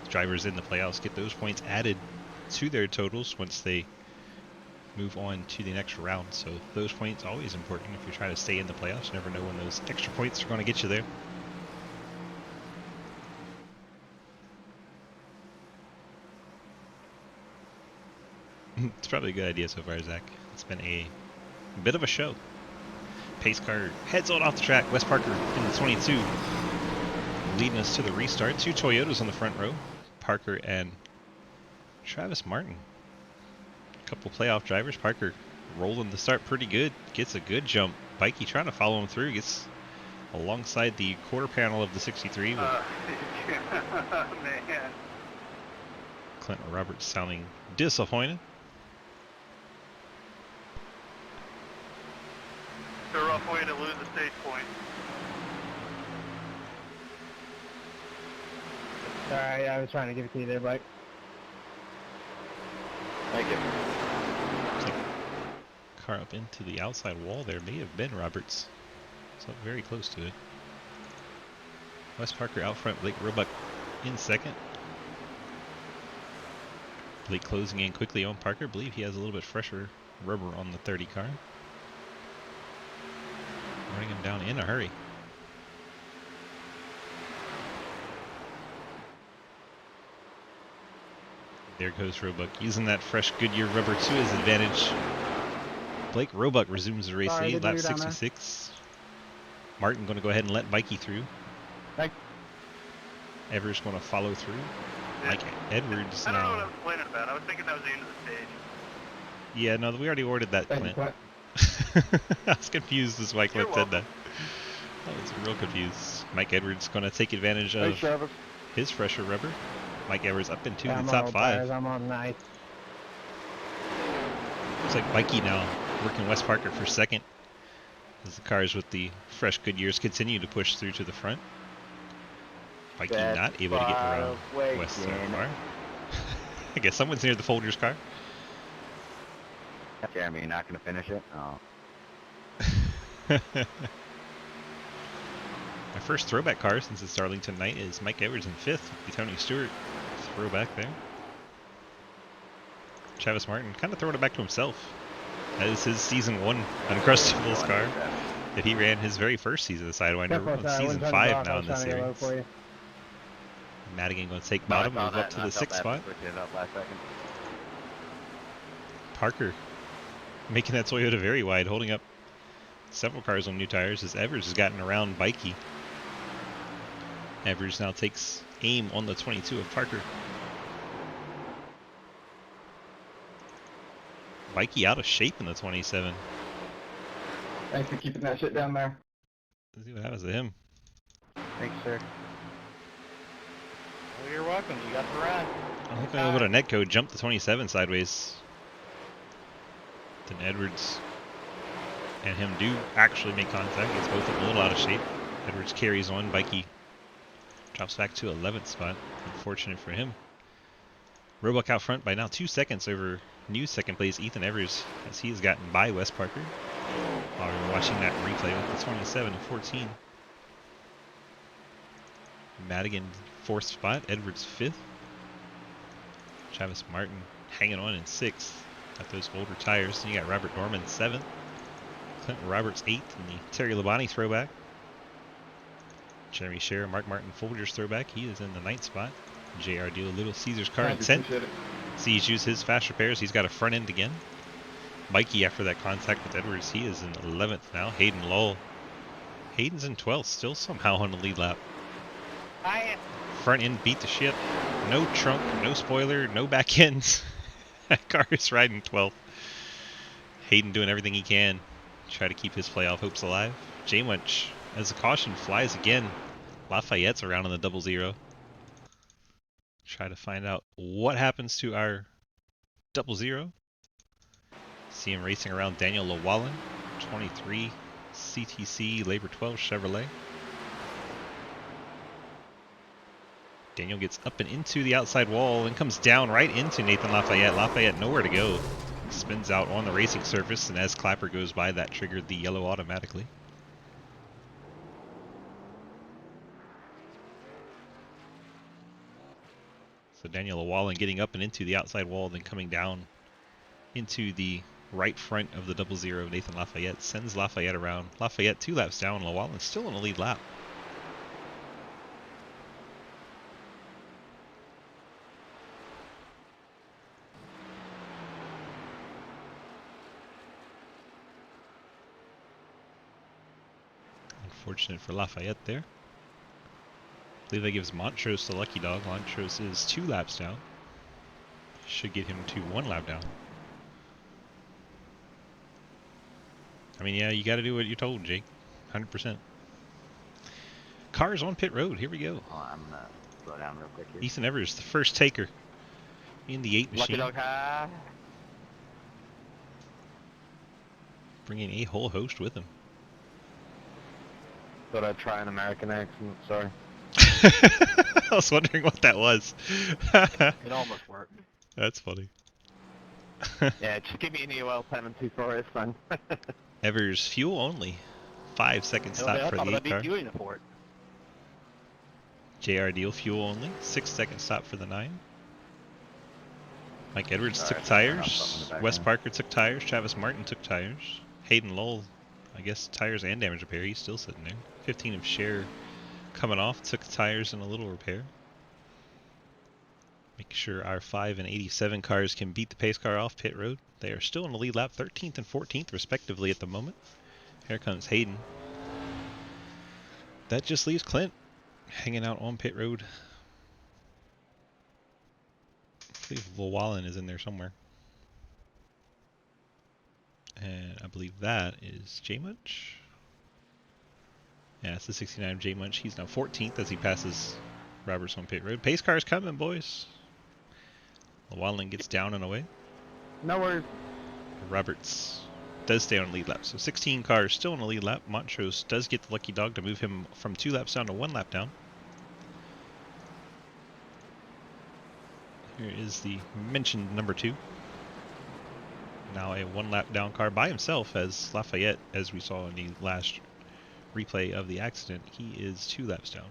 Drivers in the playoffs get those points added to their totals once they move on to the next round. So those points always important if you're trying to stay in the playoffs. You never know when those extra points are going to get you there. It's probably a good idea so far, Zach. It's been a bit of a show. Pace car heads on off the track. Wes Parker in the 22 leading us to the restart. 2 Toyotas on the front row. Parker and Travis Martin. A couple playoff drivers. Parker rolling the start pretty good. Gets a good jump. Bikey trying to follow him through. Gets alongside the quarter panel of the 63. Man. Clinton Roberts sounding disappointed. It's a rough way to lose a stage point. Sorry, I was trying to give it to you there, Mike. Thank you. Car up into the outside wall there may have been Roberts. So very close to it. Wes Parker out front, Blake Roebuck in second. Blake closing in quickly on Parker. I believe he has a little bit fresher rubber on the 30 car. Running him down in a hurry. There goes Roebuck, using that fresh Goodyear rubber to his advantage. Blake Roebuck resumes the race lead, lap 66. Martin going to go ahead and let Bikey through. Evers going to follow through. Mike Edwards I don't know what I now. was complaining about. I was thinking that was the end of the stage. Yeah, no, we already ordered that, Clint. I was confused as why Clint said that. I was real confused. Mike Edwards going to take advantage of his fresher rubber. Mike Edwards up into the top 5. I'm on nice. Looks like Bikey now working Wes Parker for second as the cars with the fresh Goodyears continue to push through to the front. Mikey That's not able to get around way Wes so in. far. I guess someone's near the Folgers car. Jeremy, you're not going to finish it? Oh. My first throwback car since it's Darlington night is Mike Edwards in 5th. Tony Stewart throwback there. Travis Martin kind of throwing it back to himself. That is his season 1 Uncrustables car that he ran his very first season of Sidewinder. We're on season 5 now in the series. Madigan going to take bottom, move up to the 6th spot. Parker making that Toyota very wide, holding up several cars on new tires as Evers has gotten around Bikey. Evers now takes aim on the 22 of Parker. Bikey out of shape in the 27. Thanks for keeping that shit down there. Let's see what happens to him. Thanks, sir. Well, you're welcome. You got the run. I'm hoping a little bit of netcode jump the 27 sideways. Then Edwards and him do actually make contact. It's both a little out of shape. Edwards carries on. Bikey drops back to 11th spot. Unfortunate for him. Roebuck out front by now 2 seconds over new second place Ethan Evers as he has gotten by Wes Parker. While we were watching that replay with the 27 and 14. Madigan 4th spot. Edwards 5th. Travis Martin hanging on in 6th. Got those older tires. And you got Robert Norman 7th. Clinton Roberts 8th in the Terry Labonte throwback. Jeremy Scherer, Mark Martin Folgers throwback. He is in the 9th spot. JR Deal, Little Caesars car in 10th. Sees use his fast repairs. He's got a front end again. Mikey after that contact with Edwards. He is in 11th now. Hayden Lowell. Hayden's in 12th. Still somehow on the lead lap. Front end beat the shit. No trunk, no spoiler, no back ends. That car is riding 12th. Hayden doing everything he can. Try to keep his playoff hopes alive. J-Munch, as the caution flies again. Lafayette's around on the 00. Try to find out what happens to our 00. See him racing around Daniel Llewellyn, 23 CTC Labor 12 Chevrolet. Daniel gets up and into the outside wall and comes down right into Nathan Lafayette. Lafayette nowhere to go. Spins out on the racing surface, and as Clapper goes by, that triggered the yellow automatically. So Daniel Llewellyn getting up and into the outside wall, then coming down into the right front of the 00. Nathan Lafayette sends Lafayette around. Lafayette 2 laps down. Llewellyn still in the lead lap. Unfortunate for Lafayette there. I believe that gives Montrose the lucky dog. Montrose is 2 laps down. Should get him to 1 lap down. I mean, yeah, you got to do what you're told, Jake. 100%. Cars on pit road. Here we go. Oh, I'm going to slow down real quick here. Ethan Evers, the first taker in the 8 machine. Lucky dog high. Bringing a whole host with him. Thought I'd try an American accent, sorry. I was wondering what that was. It almost worked. That's funny. Yeah, just give me an EOL 724, it's fun. Evers fuel only. 5-second stop for the 8 car. For it. JR Deal fuel only. 6-second stop for the 9. Mike Edwards took tires. Wes Parker took tires. Travis Martin took tires. Hayden Lowell, I guess tires and damage repair. He's still sitting there. 15 of Scherer coming off. Took tires and a little repair. Make sure our 5 and 87 cars can beat the pace car off pit road. They are still in the lead lap, 13th and 14th respectively at the moment. Here comes Hayden. That just leaves Clint hanging out on pit road. I believe Llewellyn is in there somewhere. And I believe that is J-Munch. Yeah, it's the 69 J-Munch. He's now 14th as he passes Roberts on pit road. Pace car's coming, boys. Llewellyn gets down and away. No worries. Roberts does stay on lead lap. So 16 cars still on the lead lap. Montrose does get the lucky dog to move him from 2 laps down to 1 lap down. Here is the mentioned number 2. Now a 1 lap down car by himself, as Lafayette, as we saw in the last replay of the accident, he is 2 laps down.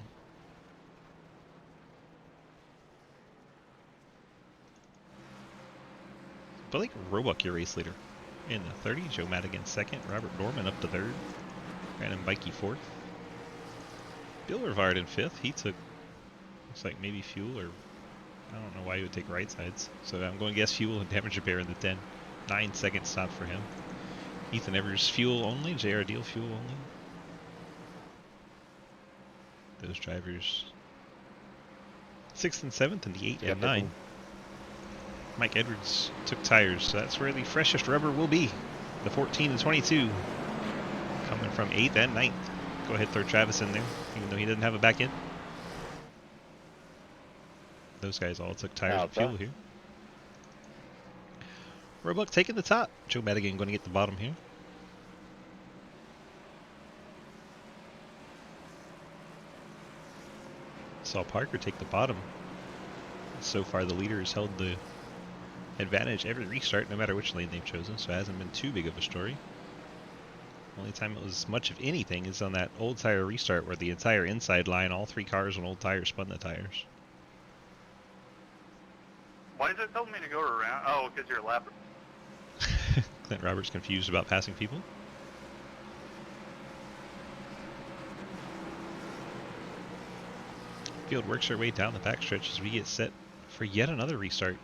But like Roebuck, your race leader. In the 30, Joe Madigan 2nd, Robert Dorman up to 3rd, Brandon Bikey 4th. Bill Rivard in 5th, he took, looks like maybe fuel, or I don't know why he would take right sides. So I'm going to guess fuel and damage repair in the 10. 9 seconds stop for him. Ethan Evers fuel only, JR Deal fuel only. Those drivers 6th and 7th, and the 8 and 9. Mike Edwards took tires, so that's where the freshest rubber will be. The 14 and 22 coming from 8th and 9th. Go ahead, throw Travis in there, even though he didn't have a back end. Those guys all took tires and fuel here. Roebuck taking the top. Joe Madigan going to get the bottom here. Saw Parker take the bottom. So far the leader has held the advantage every restart, no matter which lane they've chosen, so it hasn't been too big of a story. Only time it was much of anything is on that old tire restart where the entire inside line, all 3 cars on old tires, spun the tires. Why is it telling me to go around? Oh, because you're a lapper. Clint Roberts confused about passing people. Field works our way down the backstretch as we get set for yet another restart.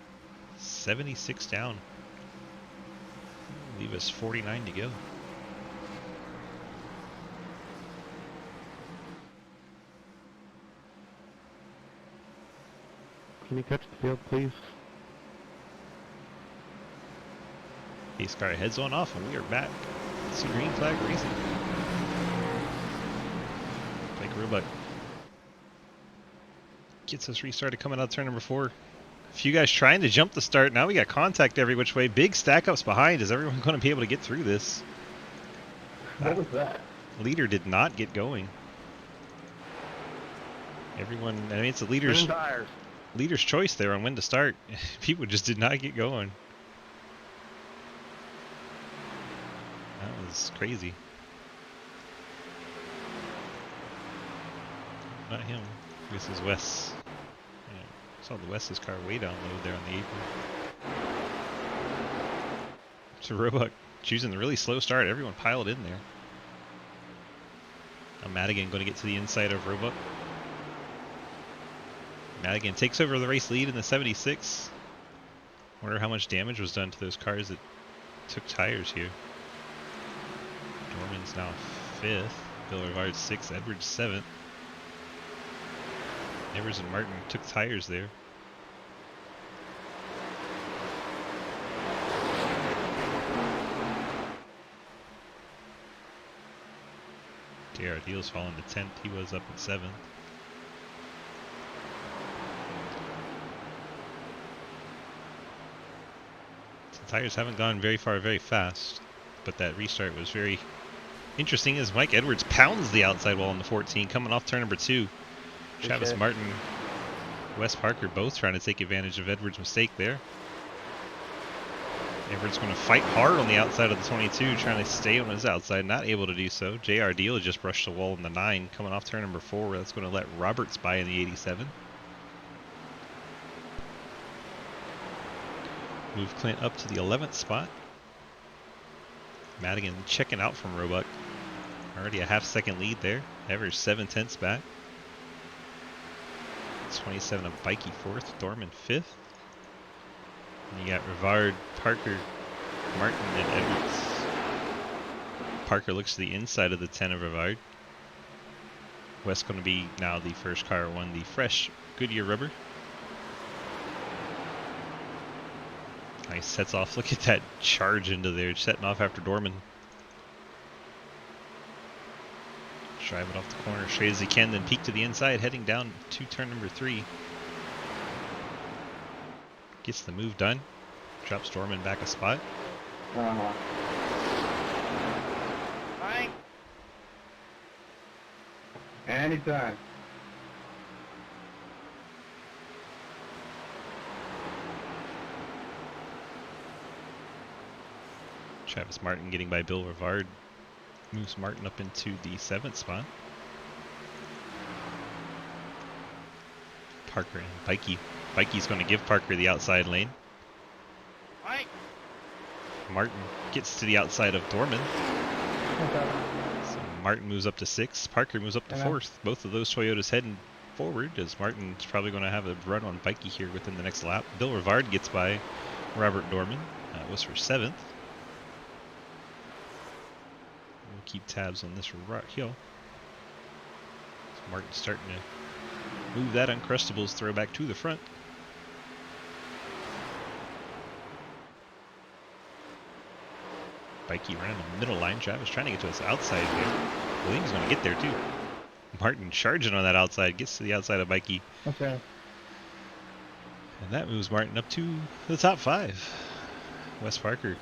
76 down. Leave us 49 to go. Can you catch the field, please? Pace car heads on off, and we are back. It's a green flag racing. Blake Roebuck gets us restarted coming out turn number 4. A few guys trying to jump the start. Now we got contact every which way. Big stack ups behind. Is everyone going to be able to get through this? What was that? Leader did not get going. Everyone, I mean, it's the leader's choice there on when to start. People just did not get going. That was crazy. Not him. This is Wes. Yeah, saw the Wes's car way down low there on the apron. So Roebuck choosing the really slow start. Everyone piled in there. Now Madigan going to get to the inside of Roebuck. Madigan takes over the race lead in the 76. Wonder how much damage was done to those cars that took tires here. Dorman's now 5th. Bill Rivard's 6th. Edwards 7th. Evers and Martin took tires there. JR Deal's fallen to 10th. He was up at 7th. The tires haven't gone very far very fast, but that restart was very interesting as Mike Edwards pounds the outside wall on the 14 coming off turn number 2. Travis Martin, Wes Parker both trying to take advantage of Edwards' mistake there. Edwards going to fight hard on the outside of the 22, trying to stay on his outside, not able to do so. JR Deal just brushed the wall in the 9, coming off turn number 4. That's going to let Roberts by in the 87. Move Clint up to the 11th spot. Madigan checking out from Roebuck. Already a half-second lead there. Evers 7/10 back. 27 of Bikey 4th. Dorman 5th. And you got Rivard, Parker, Martin, and Edwards. Parker looks to the inside of the 10 of Rivard. Wes going to be now the first car won the fresh Goodyear rubber. Nice, sets off. Look at that charge into there, setting off after Dorman. Drive it off the corner straight as he can, then peek to the inside, heading down to turn number 3. Gets the move done. Drops Dorman back a spot. Mike? Anytime. Travis Martin getting by Bill Rivard moves Martin up into the 7th spot. Parker and Bikey. Bikey's going to give Parker the outside lane. Mike? Martin gets to the outside of Dorman. So Martin moves up to 6th. Parker moves up to 4th. Both of those Toyotas heading forward as Martin's probably going to have a run on Bikey here within the next lap. Bill Rivard gets by Robert Dorman. That was for 7th. We'll keep tabs on this hill. So Martin's starting to move that Uncrustables throwback to the front. Bikey running the middle line. Travis trying to get to his outside here. Williams going to get there too. Martin charging on that outside. Gets to the outside of Bikey. Okay. And that moves Martin up to the top 5. Wes Parker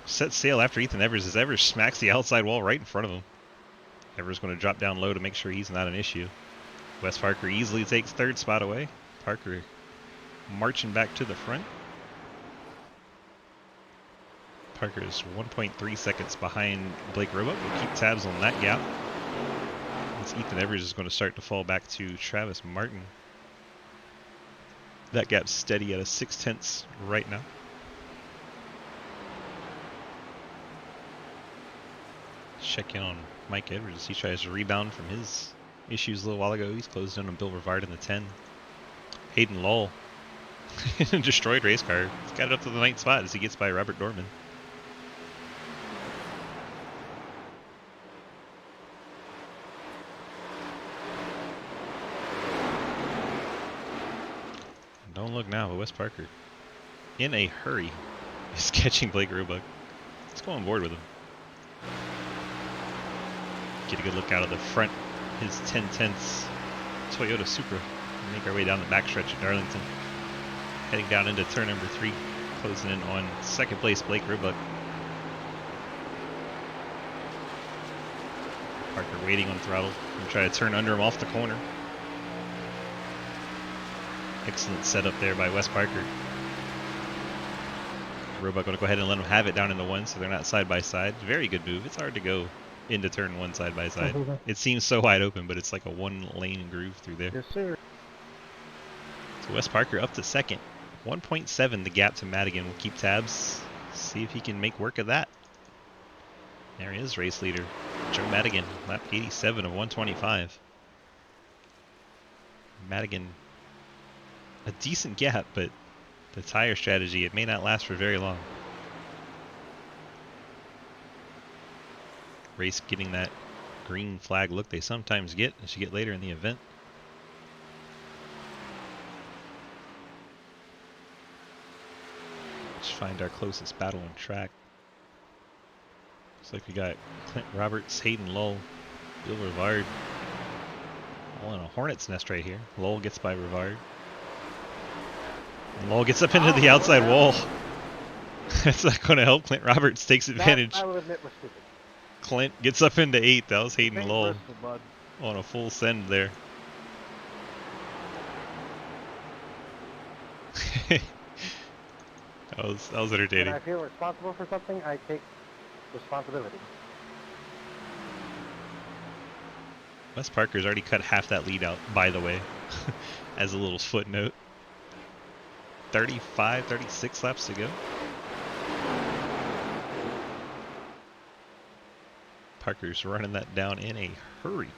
sets sail after Ethan Evers as Evers smacks the outside wall right in front of him. Evers going to drop down low to make sure he's not an issue. Wes Parker easily takes 3rd spot away. Parker marching back to the front. Parker is 1.3 seconds behind Blake Roebuck. We'll keep tabs on that gap. As Ethan Evers is going to start to fall back to Travis Martin. That gap's steady at a 0.6 right now. Check in on Mike Edwards as he tries to rebound from his issues a little while ago. He's closed in on Bill Rivard in the 10. Hayden Lull, destroyed race car. He's got it up to the 9th spot as he gets by Robert Dorman. Don't look now, but Wes Parker, in a hurry, is catching Blake Roebuck. Let's go on board with him. Get a good look out of the front. His 10/10 Toyota Supra. Make our way down the backstretch at Darlington. Heading down into turn number 3. Closing in on 2nd place Blake Roebuck. Parker waiting on throttle. Gonna try to turn under him off the corner. Excellent setup there by Wes Parker. Roebuck going to go ahead and let him have it down in the 1 so they're not side by side. Very good move. It's hard to go into turn 1 side by side. It seems so wide open, but it's like a 1-lane groove through there. Yes, sir. So Wes Parker up to 2nd. 1.7 the gap to Madigan. We'll keep tabs. See if he can make work of that. There he is, race leader. Joe Madigan, lap 87 of 125. Madigan, a decent gap, but the tire strategy, it may not last for very long. Race getting that green flag look they sometimes get as you get later in the event. Let's find our closest battle on track. Looks like we got Clint Roberts, Hayden Lull, Bill Rivard, all in a hornet's nest right here. Lull gets by Rivard. And Lull gets up into the outside wall. That's not going to help. Clint Roberts takes advantage. That I will admit was stupid. Clint gets up into 8th. That was Hayden Lull Versatile, bud. on a full send there. that was When entertaining. I feel responsible for something, I take responsibility. Wes Parker's already cut half that lead out, by the way, as a little footnote. 35, 36 laps to go. Parker's running that down in a hurry.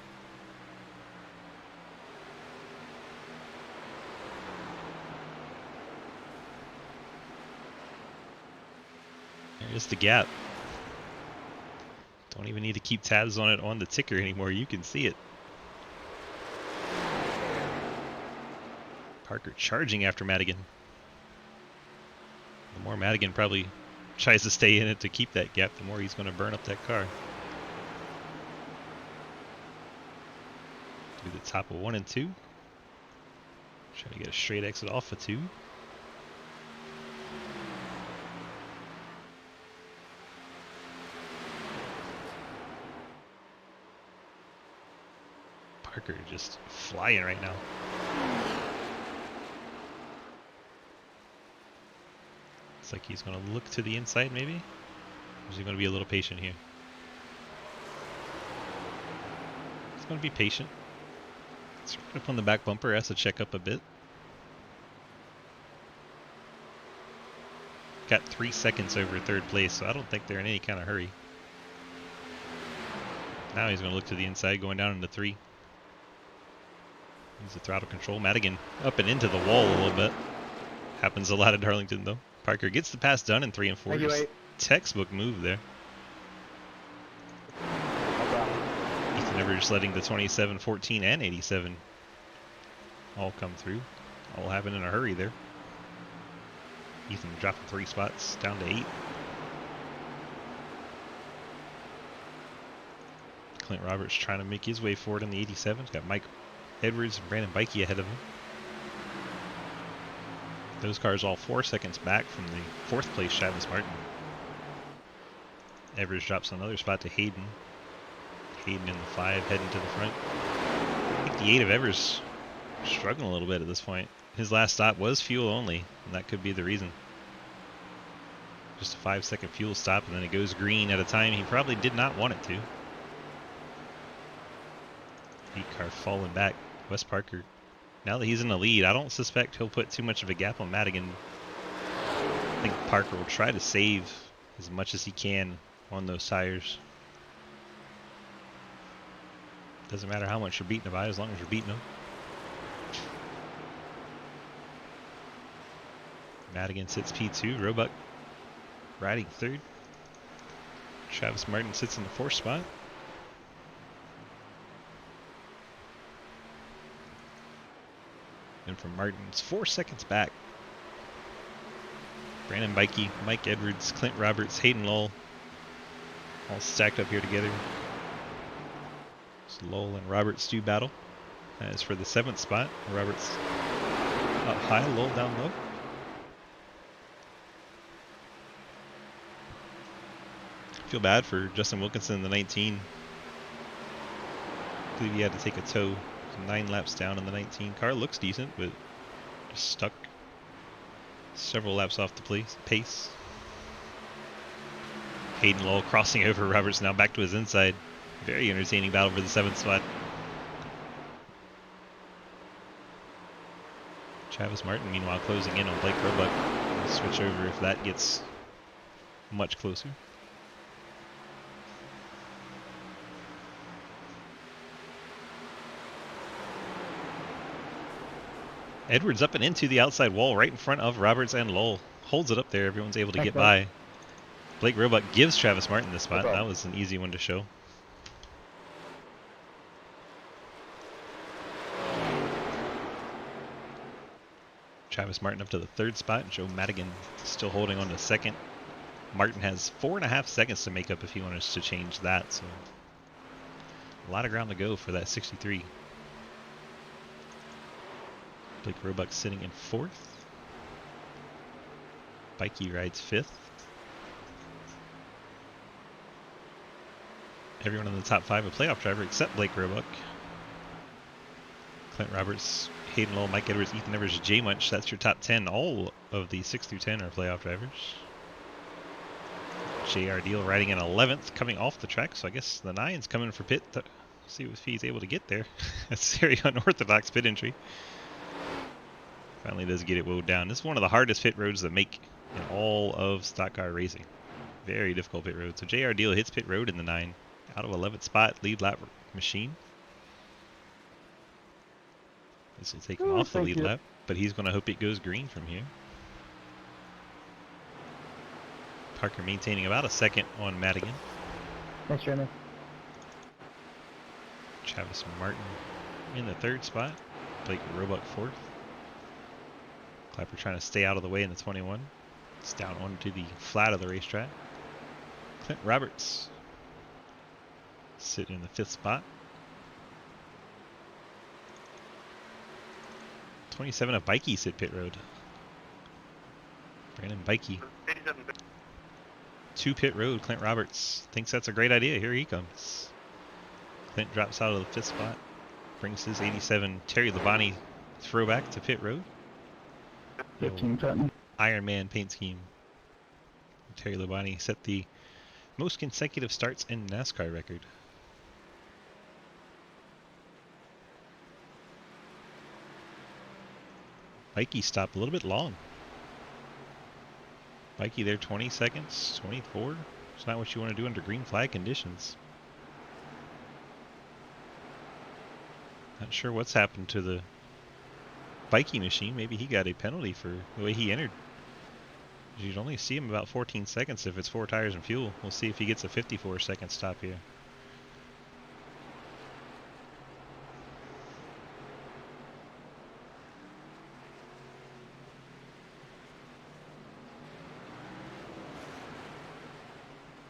There's the gap. Don't even need to keep tabs on it on the ticker anymore. You can see it. Parker charging after Madigan. The more Madigan probably tries to stay in it to keep that gap, the more he's going to burn up that car. To the top of 1 and 2. Try to get a straight exit off of 2. Parker just flying right now. Looks like he's going to look to the inside maybe. Or is he going to be a little patient here? He's going to be patient. It's right up on the back bumper, has to check up a bit. Got 3 seconds over third place, so I don't think they're in any kind of hurry. Now he's going to look to the inside, going down into 3. Use the throttle control. Madigan up and into the wall a little bit. Happens a lot at Darlington, though. Parker gets the pass done in 3 and 4. Thank you, Just 8. textbook move there. Ethan Evers letting the 27, 14, and 87 all come through. All happen in a hurry there. Ethan dropping 3 spots down to 8. Clint Roberts trying to make his way forward in the 87. He's got Mike Edwards and Brandon Bikey ahead of him. Those cars all 4 seconds back from the 4th place Travis Martin. Evers drops another spot to Hayden. Hayden in the 5 heading to the front. I think the 8 of Evers struggling a little bit at this point. His last stop was fuel only, and that could be the reason. Just a 5-second fuel stop, and then it goes green at a time he probably did not want it to. 8 car falling back. Wes Parker, now that he's in the lead, I don't suspect he'll put too much of a gap on Madigan. I think Parker will try to save as much as he can on those tires. Doesn't matter how much you're beating them by, as long as you're beating them. Madigan sits P2, Roebuck riding 3rd. Travis Martin sits in the 4th spot. And from Martin's 4 seconds back, Brandon Bikey, Mike Edwards, Clint Roberts, Hayden Lowell, all stacked up here together. So Lowell and Roberts do battle. As for the 7th spot, Roberts up high, Lowell down low. Feel bad for Justin Wilkinson in the 19. I believe he had to take a tow. 9 laps down in the 19. Car looks decent, but just stuck several laps off the pace. Hayden Lowell crossing over Roberts, now back to his inside. Very entertaining battle for the 7th spot. Travis Martin, meanwhile, closing in on Blake Roebuck. We'll switch over if that gets much closer. Edwards up and into the outside wall right in front of Roberts and Lowell. Holds it up there. Everyone's able to get by. Blake Roebuck gives Travis Martin the spot. That was an easy one to show. Travis Martin up to the 3rd spot. Joe Madigan still holding on to 2nd. Martin has 4.5 seconds to make up if he wants to change that. So a lot of ground to go for that 63. Blake Roebuck sitting in 4th. Bikey rides 5th. Everyone in the top 5 a playoff driver except Blake Roebuck. Clint Roberts, Hayden Lowell, Mike Edwards, Ethan Evers, Jay Munch. That's your top 10. All of the 6 through 10 are playoff drivers. J.R. Deal riding in 11th, coming off the track. So I guess the 9's coming for pit to see if he's able to get there. That's very unorthodox pit entry. Finally does get it woed down. This is one of the hardest pit roads to make in all of stock car racing. Very difficult pit road. So J.R. Deal hits pit road in the 9. Out of 11th spot, lead lap machine. This will take him off the lead lap, but he's going to hope it goes green from here. Parker maintaining about a 2nd on Madigan. Thanks, Jeremy. Travis Martin in the 3rd spot. Blake Roebuck 4th. Clapper trying to stay out of the way in the 21. It's down onto the flat of the racetrack. Clint Roberts sitting in the 5th spot. 27 of Bikey's hit pit road. Brandon Bikey. 2 pit road. Clint Roberts thinks that's a great idea. Here he comes. Clint drops out of the 5th spot. brings his 87 Terry Labonte throwback to pit road. 15 patent. Iron Man paint scheme. Terry Labonte set the most consecutive starts in NASCAR record. Mikey stopped a little bit long. Mikey there 20 seconds, 24. It's not what you want to do under green flag conditions. Not sure what's happened to the Mikey machine. Maybe he got a penalty for the way he entered. You'd only see him about 14 seconds if it's 4 tires and fuel. We'll see if he gets a 54-second stop here.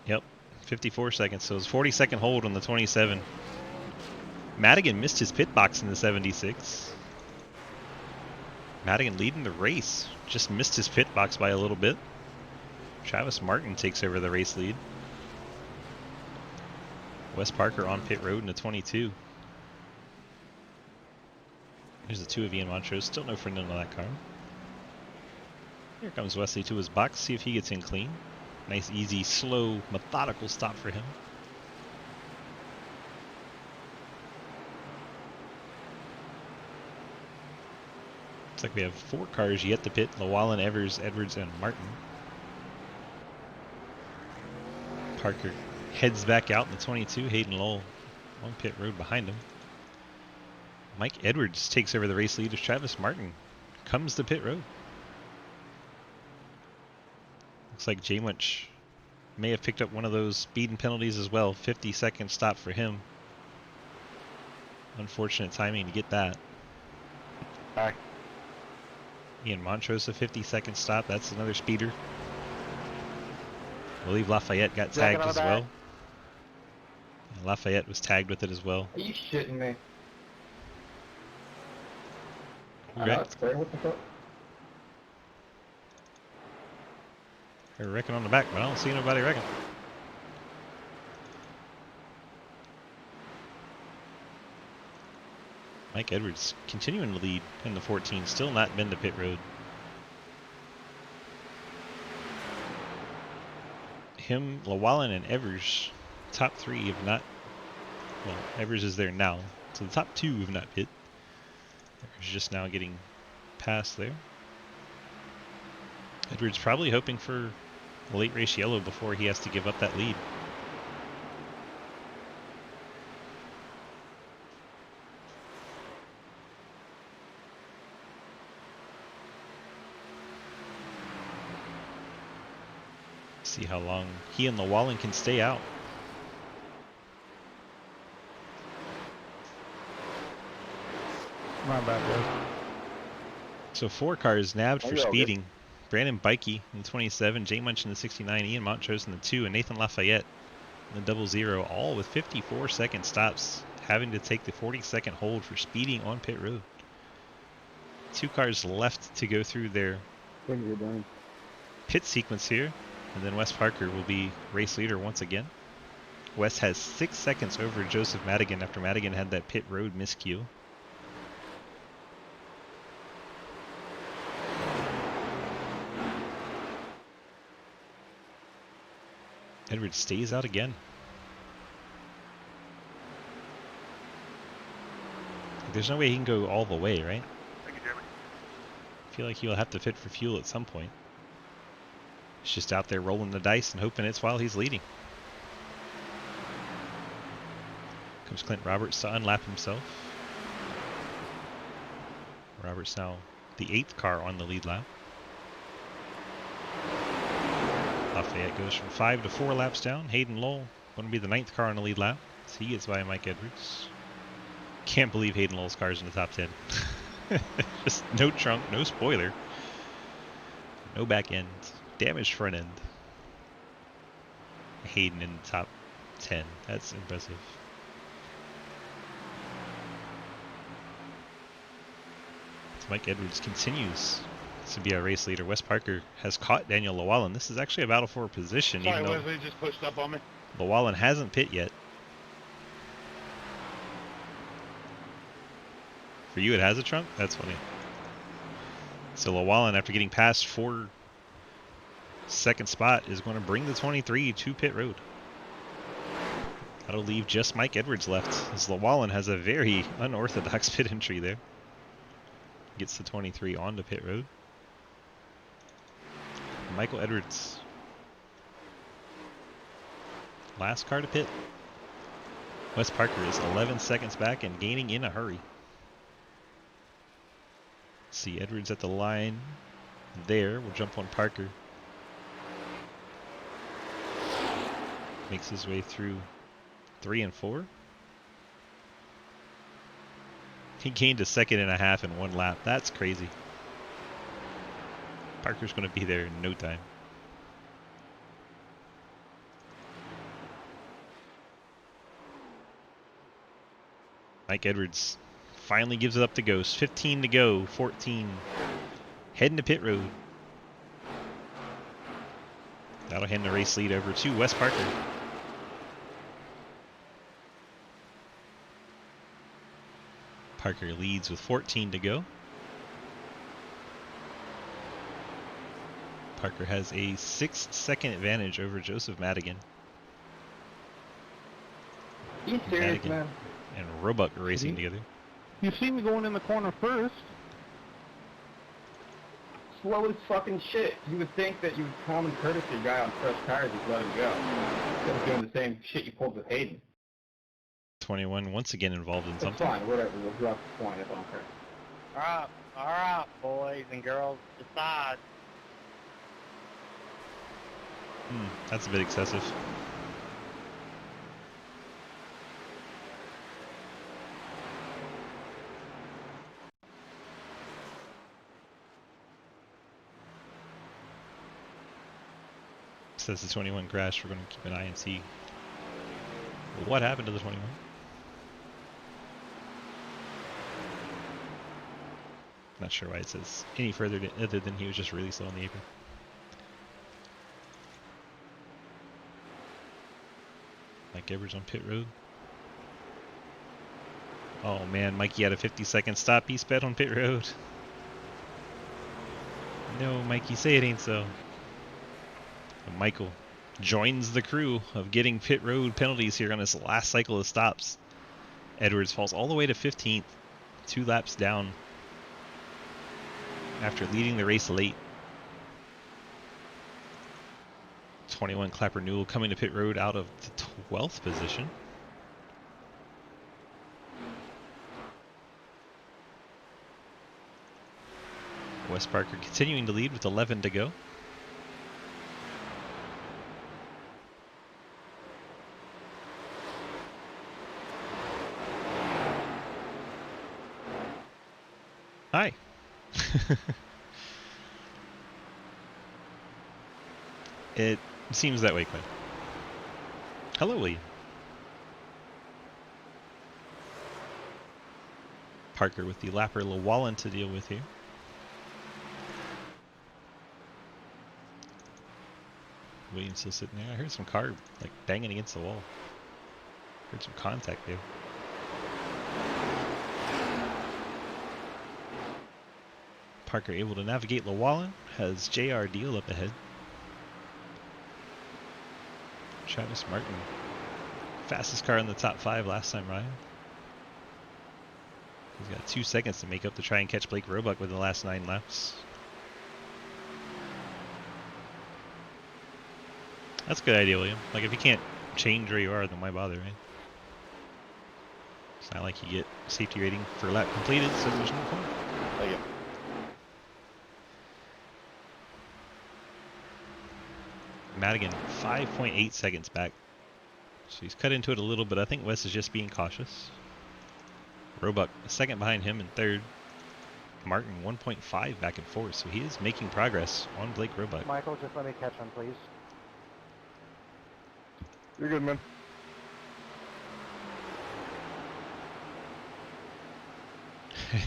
Yep, 54 seconds. So it's 40-second hold on the 27. Madigan missed his pit box in the 76. Madigan leading the race. Just missed his pit box by a little bit. Travis Martin takes over the race lead. Wes Parker on pit road in the 22. Here's the 2 of Ian Montrose. Still no friend on that car. Here comes Wesley to his box. See if he gets in clean. Nice, easy, slow, methodical stop for him. Looks like we have 4 cars yet to pit. Llewellyn, Evers, Edwards, and Martin. Parker heads back out in the 22. Hayden Lowell on pit road behind him. Mike Edwards takes over the race lead as Travis Martin comes to pit road. Looks like Jay Munch may have picked up one of those speeding penalties as well. 50-second stop for him. Unfortunate timing to get that. Back. Ian Montrose, a 50-second stop. That's another speeder. I believe Lafayette got tagged as well. And Lafayette was tagged with it as well. Are you shitting me? Okay. What the fuck? They're wrecking on the back, but I don't see nobody wrecking. Mike Edwards continuing to lead in the 14, still not been to pit road. Him, Llewellyn, and Evers, top 3 have not, well, Evers is there now, so the top 2 have not pit. Evers just now getting past there. Edwards probably hoping for a late race yellow before he has to give up that lead. See how long he and Llewellyn can stay out. My bad, boys. So 4 cars nabbed for you're all good. speeding. Brandon Bikey in the 27, Jay Munch in the 69, Ian Montrose in the 2, and Nathan Lafayette in the 00, all with 54-second stops, having to take the 40-second hold for speeding on pit road. 2 cars left to go through their pit sequence here, and then Wes Parker will be race leader once again. Wes has 6 seconds over Joseph Madigan after Madigan had that pit road miscue. Edwards stays out again. There's no way he can go all the way, right? Thank you, Jeremy. I feel like he'll have to fit for fuel at some point. He's just out there rolling the dice and hoping it's while he's leading. Comes Clint Roberts to unlap himself. Roberts now the 8th car on the lead lap. Lafayette goes from 5 to 4 laps down. Hayden Lowell going to be the 9th car on the lead lap. So he gets by Mike Edwards. Can't believe Hayden Lowell's car's in the top 10. Just no trunk, no spoiler. No back end. Damaged front end. Hayden in the top 10. That's impressive. So Mike Edwards continues to be our race leader. Wes Parker has caught Daniel Llewellyn. This is actually a battle for position. Sorry, even though Wesley just pushed up on me. Llewellyn hasn't pit yet. For you, it has a trunk? That's funny. So Llewellyn, after getting past for second spot, is going to bring the 23 to pit road. That'll leave just Mike Edwards left, as Llewellyn has a very unorthodox pit entry there. Gets the 23 onto pit road. Michael Edwards. Last car to pit. Wes Parker is 11 seconds back and gaining in a hurry. See Edwards at the line there. We'll jump on Parker. Makes his way through 3 and 4. He gained a second and a half in 1 lap. That's crazy. Parker's going to be there in no time. Mike Edwards finally gives it up to Ghost. 15 to go, 14. Heading to pit road. That'll hand the race lead over to Wes Parker. Parker leads with 14 to go. Parker has a 6-second advantage over Joseph Madigan. You serious, Madigan man? and Roebuck are racing together. You see me going in the corner first. Slow as fucking shit. You would think that you would common courtesy a guy on fresh tires would let him go. Instead of doing the same shit you pulled with Hayden. 21 once again involved in It's something. fine, whatever. We'll drop the point if I don't care. Alright, boys and girls, decide. That's a bit excessive. Says the 21 crash. We're going to keep an eye and see what happened to the 21. Not sure why it says any further other than he was just really slow on the apron. Mike Edwards on pit road. Oh man, Mikey had a 50-second stop. He sped on pit road. No, Mikey, say it ain't so. And Michael joins the crew of getting pit road penalties here on his last cycle of stops. Edwards falls all the way to 15th, 2 laps down after leading the race late. 21 Clapper Newell coming to pit road out of the 12th position. Wes Parker continuing to lead with 11 to go. Hi. It seems that way, Quinn. Hello, William. Parker with the lapper Llewellyn to deal with here. William's still sitting there. I heard some car like banging against the wall. Heard some contact there. Parker able to navigate Llewellyn. Has JR Deal up ahead. Travis Martin. Fastest car in the top 5 last time, Ryan. He's got 2 seconds to make up to try and catch Blake Roebuck with the last 9 laps. That's a good idea, William. Like, if you can't change where you are, then why bother, right? It's not like you get safety rating for lap completed, so there's no point. Oh, yeah. Madigan, 5.8 seconds back. So he's cut into it a little bit. I think Wes is just being cautious. Roebuck, a second behind him in 3rd. Martin, 1.5 back and forth. So he is making progress on Blake Roebuck. Michael, just let me catch him, please. You're good, man.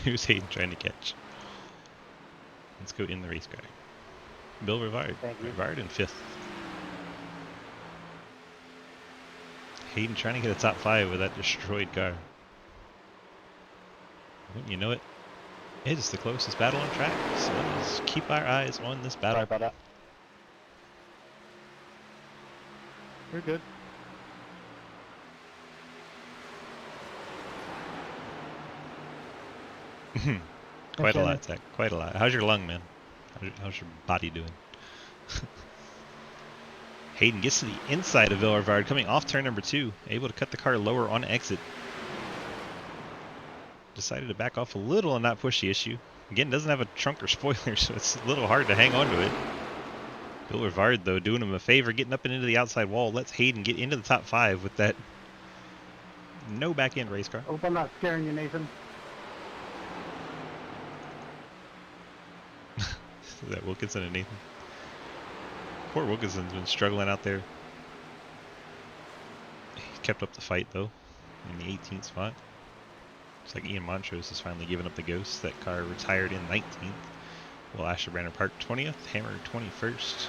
Who's Hayden trying to catch? Let's go in the race car. Bill Rivard. Thank you. Rivard in 5th. Hayden trying to get a top 5 with that destroyed car. Wouldn't you know it? It is the closest battle on track, so let's keep our eyes on this battle. Sorry about that. You're good. Quite a lot, Zach. Quite a lot. How's your lung, man? How's your body doing? Hayden gets to the inside of Villervard, coming off turn number 2, able to cut the car lower on exit. Decided to back off a little and not push the issue. Again, doesn't have a trunk or spoiler, so it's a little hard to hang on to it. Villervard, though, doing him a favor, getting up and into the outside wall, lets Hayden get into the top 5 with that no back-end race car. Hope I'm not scaring you, Nathan. Is that Wilkinson and Nathan? Poor Wilkinson's been struggling out there. He kept up the fight, though, in the 18th spot. Looks like Ian Montrose has finally given up the ghost. That car retired in 19th. Will Asher Branner Park 20th, Hammer 21st.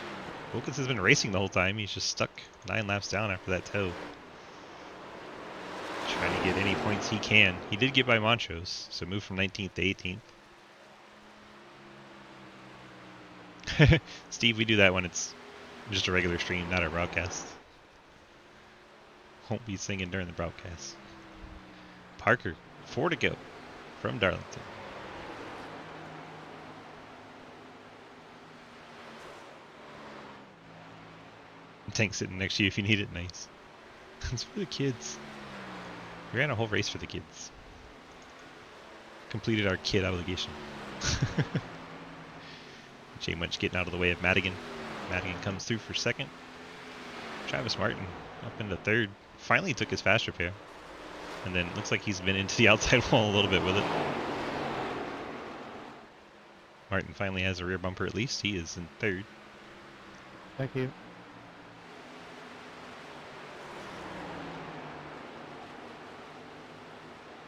Wilkinson's been racing the whole time. He's just stuck 9 laps down after that tow. Trying to get any points he can. He did get by Montrose, so moved from 19th to 18th. Steve, we do that when it's just a regular stream, not a broadcast. Won't be singing during the broadcast. Parker, 4 to go from Darlington. Tank sitting next to you if you need it. Nice. It's for the kids. We ran a whole race for the kids. Completed our kid obligation. J Munch getting out of the way of Madigan. Madigan comes through for second. Travis Martin up into third. Finally took his fast repair. And then looks like he's been into the outside wall a little bit with it. Martin finally has a rear bumper at least. He is in third. Thank you.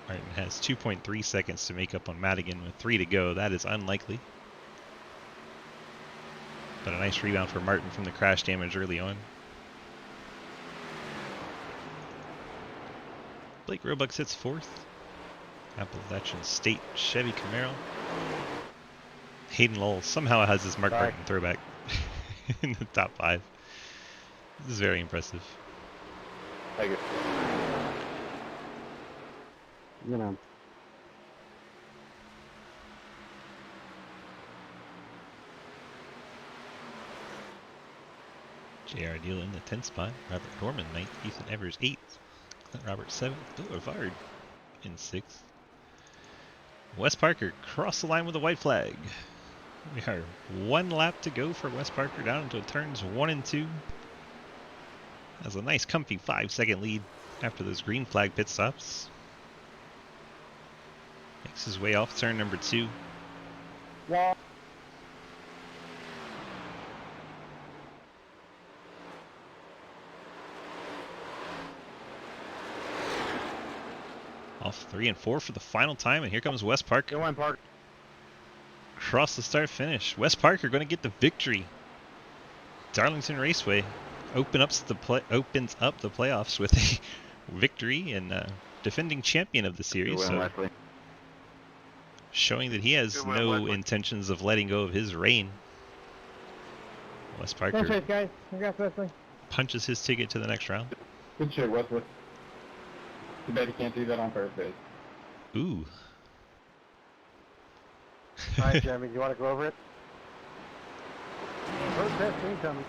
Martin has 2.3 seconds to make up on Madigan with 3 to go. That is unlikely. But a nice rebound for Martin from the crash damage early on. Blake Roebuck sits 4th. Appalachian State Chevy Camaro. Hayden Lowell somehow has his Mark Martin throwback in the top 5. This is very impressive. Thank you. You know. J.R. Deal in the 10th spot. Robert Dorman 9th. Ethan Evers 8th. Clint Roberts 7th. Boulevard in 6th. Wes Parker crossed the line with a white flag. We are 1 lap to go for Wes Parker down into turns 1 and 2. Has a nice comfy 5-second lead after those green flag pit stops. Makes his way off turn number 2. Yeah. Off 3 and 4 for the final time, and here comes Wes Parker. Go on, Parker. Across the start finish. Wes Parker going to get the victory. Darlington Raceway opens up the playoffs with a victory and defending champion of the series. So showing that he has no intentions of letting go of his reign. Wes Parker Good guys. Congrats, Wesley. punches his ticket to the next round. Good shit, Wesley. Too bad you can't do that on purpose. Ooh. All right, Jeremy, you want to go over it? First test incoming.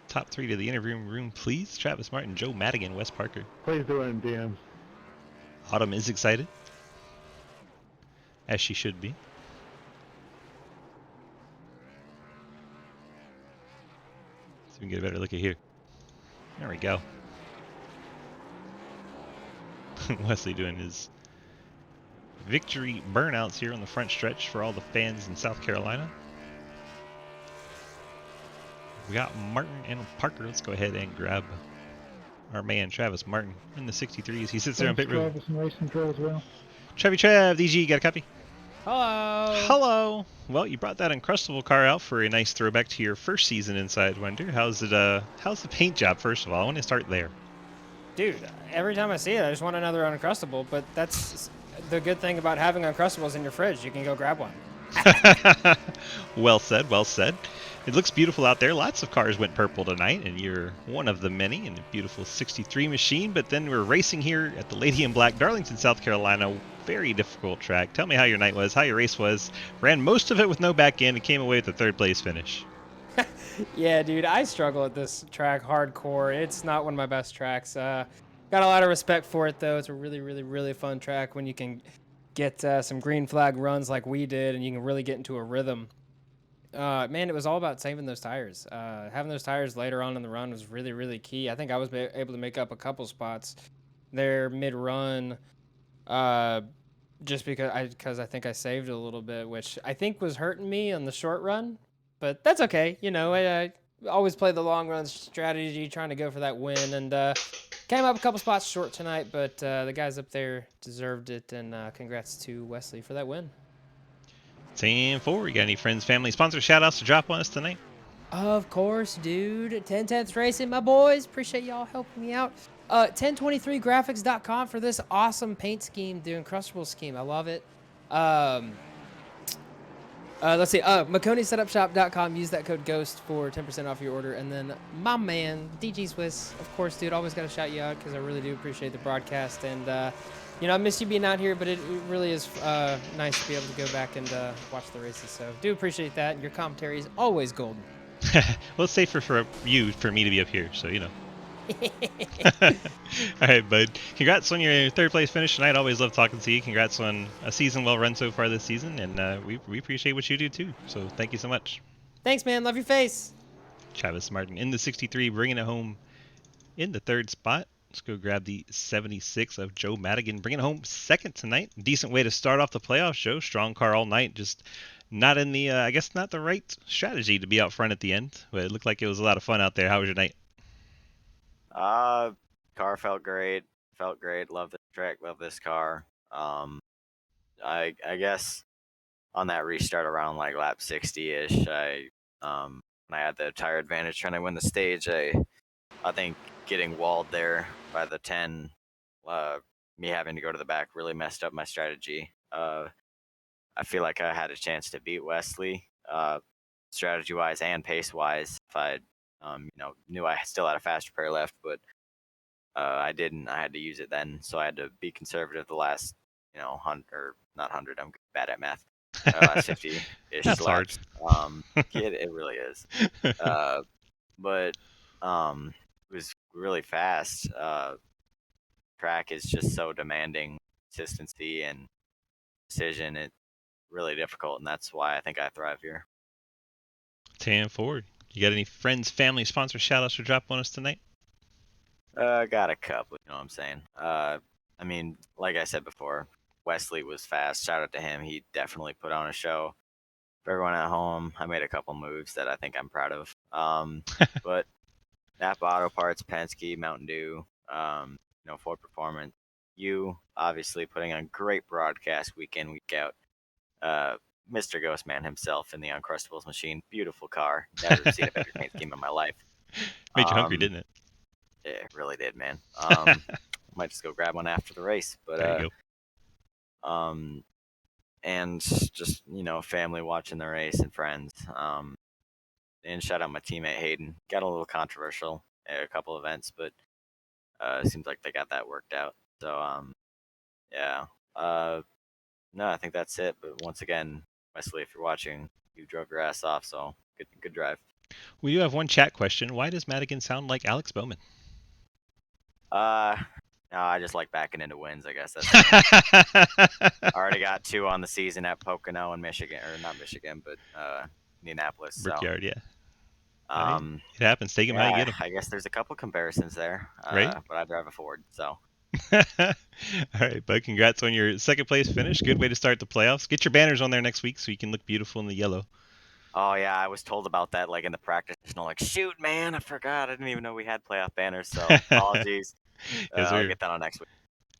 Top 3 to the interview room, please. Travis Martin, Joe Madigan, Wes Parker. Please do it in DMs. Autumn is excited, as she should be. So we can get a better look at here. There we go. Wesley doing his victory burnouts here on the front stretch for all the fans in South Carolina. We got Martin and Parker. Let's go ahead and grab our man Travis Martin in the 63s. He sits there on pit road. Travis and Racing Control as well. Trev, DG, got a copy? Hello. Hello. Well, you brought that Uncrustable car out for a nice throwback to your first season inside Wonder. How's it? How's the paint job? First of all, I want to start there. Dude, every time I see it, I just want another Uncrustable. But that's the good thing about having Uncrustables in your fridge. You can go grab one. Well said. Well said. It looks beautiful out there. Lots of cars went purple tonight, and you're one of the many in a beautiful 63 machine. But then we're racing here at the Lady in Black, Darlington, South Carolina. Very difficult track. Tell me how your night was, how your race was. Ran most of it with no back end and came away with a third place finish. Yeah, dude, I struggle at this track hardcore. It's not one of my best tracks. Got a lot of respect for it, though. It's a really, really, really fun track when you can get some green flag runs like we did, and you can really get into a rhythm. Man, it was all about saving those tires. Having those tires later on in the run was really, really key. I think I was able to make up a couple spots there mid-run, uh, just because I think I saved a little bit, which I think was hurting me on the short run. But that's okay. You know, I always play the long run strategy, trying to go for that win, and came up a couple spots short tonight. But the guys up there deserved it, and congrats to Wesley for that win. 10-4. You got any friends, family, sponsor shout outs to drop on us tonight? Of course, dude. 1010th Racing, my boys. Appreciate y'all helping me out. 1023graphics.com for this awesome paint scheme, the Uncrustable scheme. I love it. Let's see. McConeySetupShop.com. Use that code GHOST for 10% off your order. And then my man, DG Swiss. Of course, dude. Always got to shout you out because I really do appreciate the broadcast. And, I miss you being out here, but it really is nice to be able to go back and watch the races. So do appreciate that. And your commentary is always golden. Well, it's safer for me to be up here, so you know. All right, bud. Congrats on your third place finish tonight. Always love talking to you. Congrats on a season well run so far this season, and we appreciate what you do too. So thank you so much. Thanks, man. Love your face. Travis Martin in the 63, bringing it home in the third spot. Let's go grab the 76 of Joe Madigan, bringing it home second tonight. Decent way to start off the playoffs, Joe. Strong car all night. Just not in the, I guess, not the right strategy to be out front at the end. But it looked like it was a lot of fun out there. How was your night? Car felt great. Felt great. Love this track. Love this car. I guess on that restart around like lap 60-ish, when I had the tire advantage trying to win the stage, I think getting walled there by the 10, me having to go to the back really messed up my strategy. I feel like I had a chance to beat Wesley, strategy-wise and pace-wise, if I, knew I still had a faster pair left, but I didn't. I had to use it then, so I had to be conservative the last, 100, or not 100. I'm bad at math. Last 50-ish That's laps. hard. It really is. But it was really fast. Track is just so demanding, consistency and precision. It's really difficult, and that's why I think I thrive here. 10-4. You got any friends, family, sponsor shout outs to drop on us tonight? Got a couple, you know what I'm saying? I mean, like I said before, Wesley was fast. Shout out to him. He definitely put on a show. For everyone at home, I made a couple moves that I think I'm proud of. But Napa Auto Parts, Penske, Mountain Dew, Ford Performance. You obviously putting on great broadcast week in, week out. Mr. Ghostman himself in the Uncrustables machine. Beautiful car. Never seen a better paint scheme in my life. Made you hungry, didn't it? It really did, man. Might just go grab one after the race. But there you go. And just, family watching the race and friends. And shout out my teammate Hayden. Got a little controversial at a couple events, but it seems like they got that worked out. So, yeah. No, I think that's it. But once again, Wesley, if you're watching, you drove your ass off, so good drive. We do have one chat question. Why does Madigan sound like Alex Bowman? No, I just like backing into wins, I guess. That's already got 2 on the season at Pocono and Michigan, or not Michigan, but Indianapolis. Brickyard, yeah. It happens. Take him how you get him. I guess there's a couple comparisons there, right? But I drive a Ford, so. All right, bud. Congrats on your second place finish. Good way to start the playoffs. Get your banners on there next week so you can look beautiful in the yellow. Oh yeah, I was told about that like in the practice, and I'm like, shoot, man, I forgot. I didn't even know we had playoff banners. So apologies. Yes, I'll get that on next week.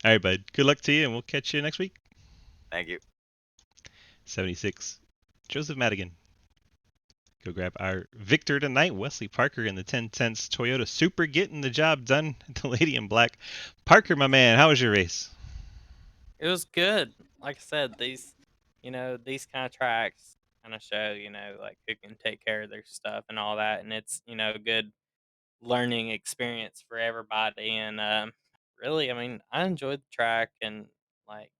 All right, bud. Good luck to you, and we'll catch you next week. Thank you. 76, Joseph Madigan. Go grab our victor tonight, Wesley Parker in the 10 cents Toyota Super, getting the job done. The lady in black. Parker, my man, how was your race? It was good. Like I said, these kind of tracks kind of show, like who can take care of their stuff and all that, and it's, a good learning experience for everybody. And really, I mean, I enjoyed the track and like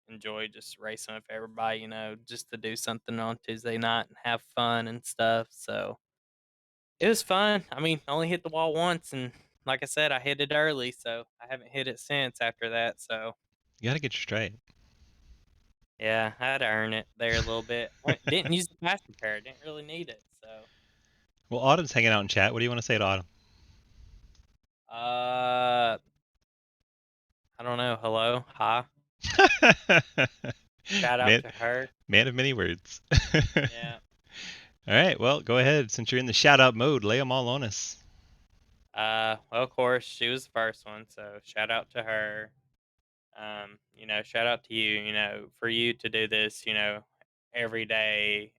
enjoy just racing with everybody. Just to do something on Tuesday night and have fun and stuff. So it was fun. I mean, I only hit the wall once, and like I said, I hit it early, so I haven't hit it since after that. So You got to get your stride. yeah, I had to earn it there a little bit. Didn't use the fast repair. Didn't really need it. So Well, Autumn's hanging out in chat. What do you want to say to Autumn? I don't know. Hello, hi. Shout out man, to her. man of many words. Yeah. All right, well, go ahead. Since you're in the shout-out mode, lay them all on us. Well, of course, she was the first one, so shout out to her. Shout out to you, for you to do this, every day,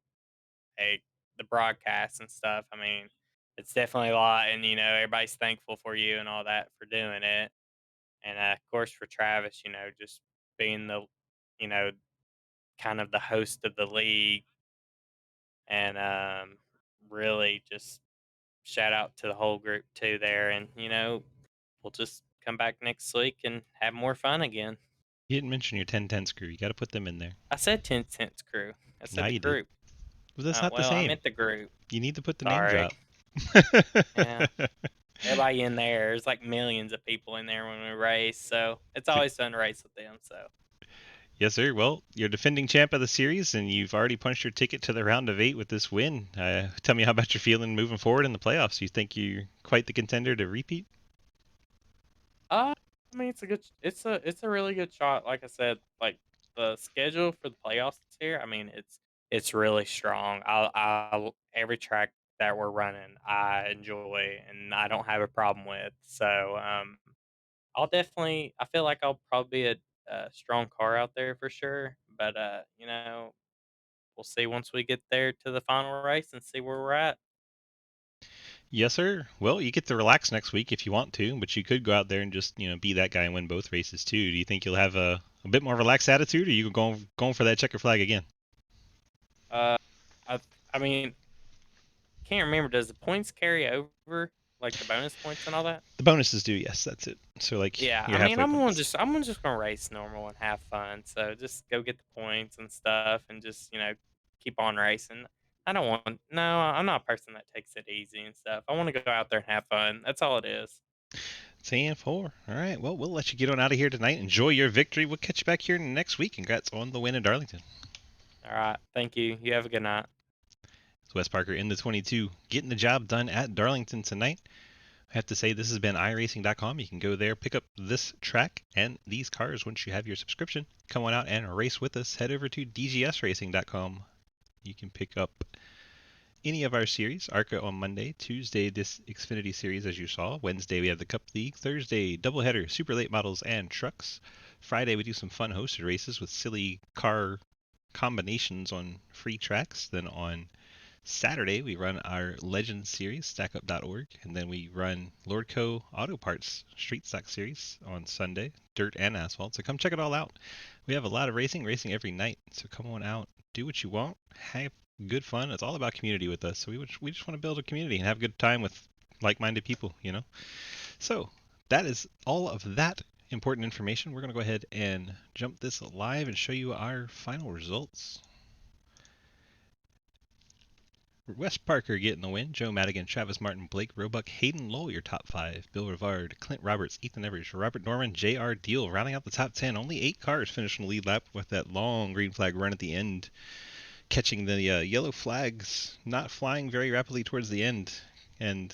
like the broadcasts and stuff. I mean, it's definitely a lot, and everybody's thankful for you and all that for doing it. And of course, for Travis, just being the, you know, kind of the host of the league, and really just shout out to the whole group too there. And we'll just come back next week and have more fun again. You didn't mention your 1010 screw. You got to put them in there. I said 10 cents crew. I Now said the you did. group. Well, that's not the Well, I same. meant the group. You need to put the name Sorry. drop. Yeah. Everybody in there. There's like millions of people in there when we race, so it's always fun to race with them. So. Yes, sir. Well, you're defending champ of the series, and you've already punched your ticket to the round of 8 with this win. Tell me how about your feeling moving forward in the playoffs. You think you're quite the contender to repeat? I mean, it's a really good shot. Like I said, like the schedule for the playoffs here. I mean, it's really strong. Every track that we're running, I enjoy and I don't have a problem with. So, I feel like I'll probably be a strong car out there for sure. But we'll see once we get there to the final race and see where we're at. Yes, sir. Well, you get to relax next week if you want to, but you could go out there and just, be that guy and win both races too. Do you think you'll have a bit more relaxed attitude, or you going for that checker flag again? Uh, I mean, can't remember. Does the points carry over, like the bonus points and all that? The bonuses do, yes, that's it. So like Yeah, your I mean, halfway points. I'm just gonna race normal and have fun. So just go get the points and stuff, and just keep on racing. I don't want no. I'm not a person that takes it easy and stuff. I want to go out there and have fun. That's all it is. 10-4. All right. Well, we'll let you get on out of here tonight. Enjoy your victory. We'll catch you back here next week. Congrats on the win in Darlington. All right, thank you. You have a good night. It's Wes Parker in the 22, getting the job done at Darlington tonight. I have to say this has been iRacing.com. You can go there, pick up this track and these cars once you have your subscription. Come on out and race with us. Head over to DGSRacing.com. You can pick up any of our series. ARCA on Monday, Tuesday this Xfinity series as you saw. Wednesday we have the Cup League. Thursday doubleheader, super late models and trucks. Friday we do some fun hosted races with silly car combinations on free tracks. Then on Saturday, we run our Legends series, stackup.org, and then we run Lordco Auto Parts Street Stock series on Sunday, dirt and asphalt. So come check it all out. We have a lot of racing every night. So come on out, do what you want, have good fun. It's all about community with us. So we just want to build a community and have a good time with like-minded people, So that is all of that important information. We're going to go ahead and jump this live and show you our final results. Wes Parker getting the win. Joe Madigan, Travis Martin, Blake Roebuck, Hayden Lowell, your top 5. Bill Rivard, Clint Roberts, Ethan Evers, Robert Norman, J.R. Deal, rounding out the top 10. Only 8 cars finished in the lead lap with that long green flag run at the end, catching the yellow flags, not flying very rapidly towards the end, and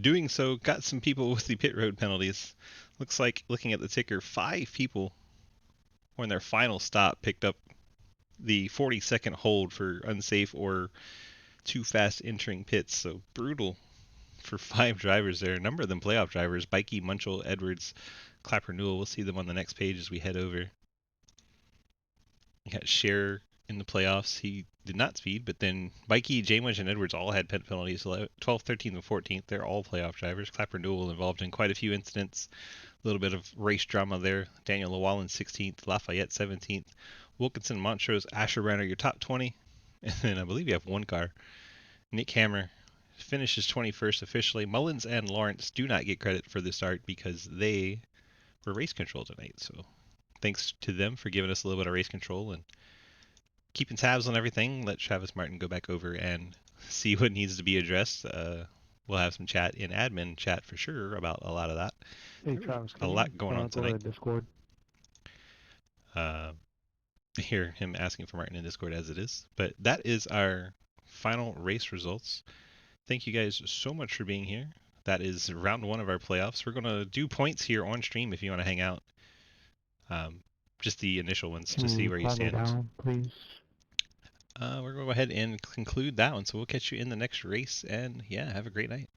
doing so got some people with the pit road penalties. Looks like, looking at the ticker, 5 people on their final stop picked up the 40-second hold for unsafe or too fast entering pits. So brutal for 5 drivers there. A number of them playoff drivers. Bikey, Munchell, Edwards, Clapper, Newell. We'll see them on the next page as we head over. You got Scherer, in the playoffs. He did not speed, but then Bikey, Jamwich, and Edwards all had pit penalties, 12th, 13th, and 14th. They're all playoff drivers. Clapper Newell involved in quite a few incidents. A little bit of race drama there. Daniel Llewellyn 16th, Lafayette 17th, Wilkinson, Montrose, Asher Brenner, your top 20. And then I believe you have one car. Nick Hammer finishes 21st officially. Mullins and Lawrence do not get credit for the start because they were race control tonight. So thanks to them for giving us a little bit of race control and keeping tabs on everything. Let Travis Martin go back over and see what needs to be addressed. We'll have some chat in admin chat for sure about a lot of that. Hey, Travis, A lot going on go tonight. to Discord? Hear him asking for Martin in Discord as it is. But that is our final race results. Thank you guys so much for being here. That is round 1 of our playoffs. We're going to do points here on stream if you want to hang out. Just the initial ones to see where you stand. Down, please. We're going to go ahead and conclude that one. So we'll catch you in the next race. And yeah, have a great night.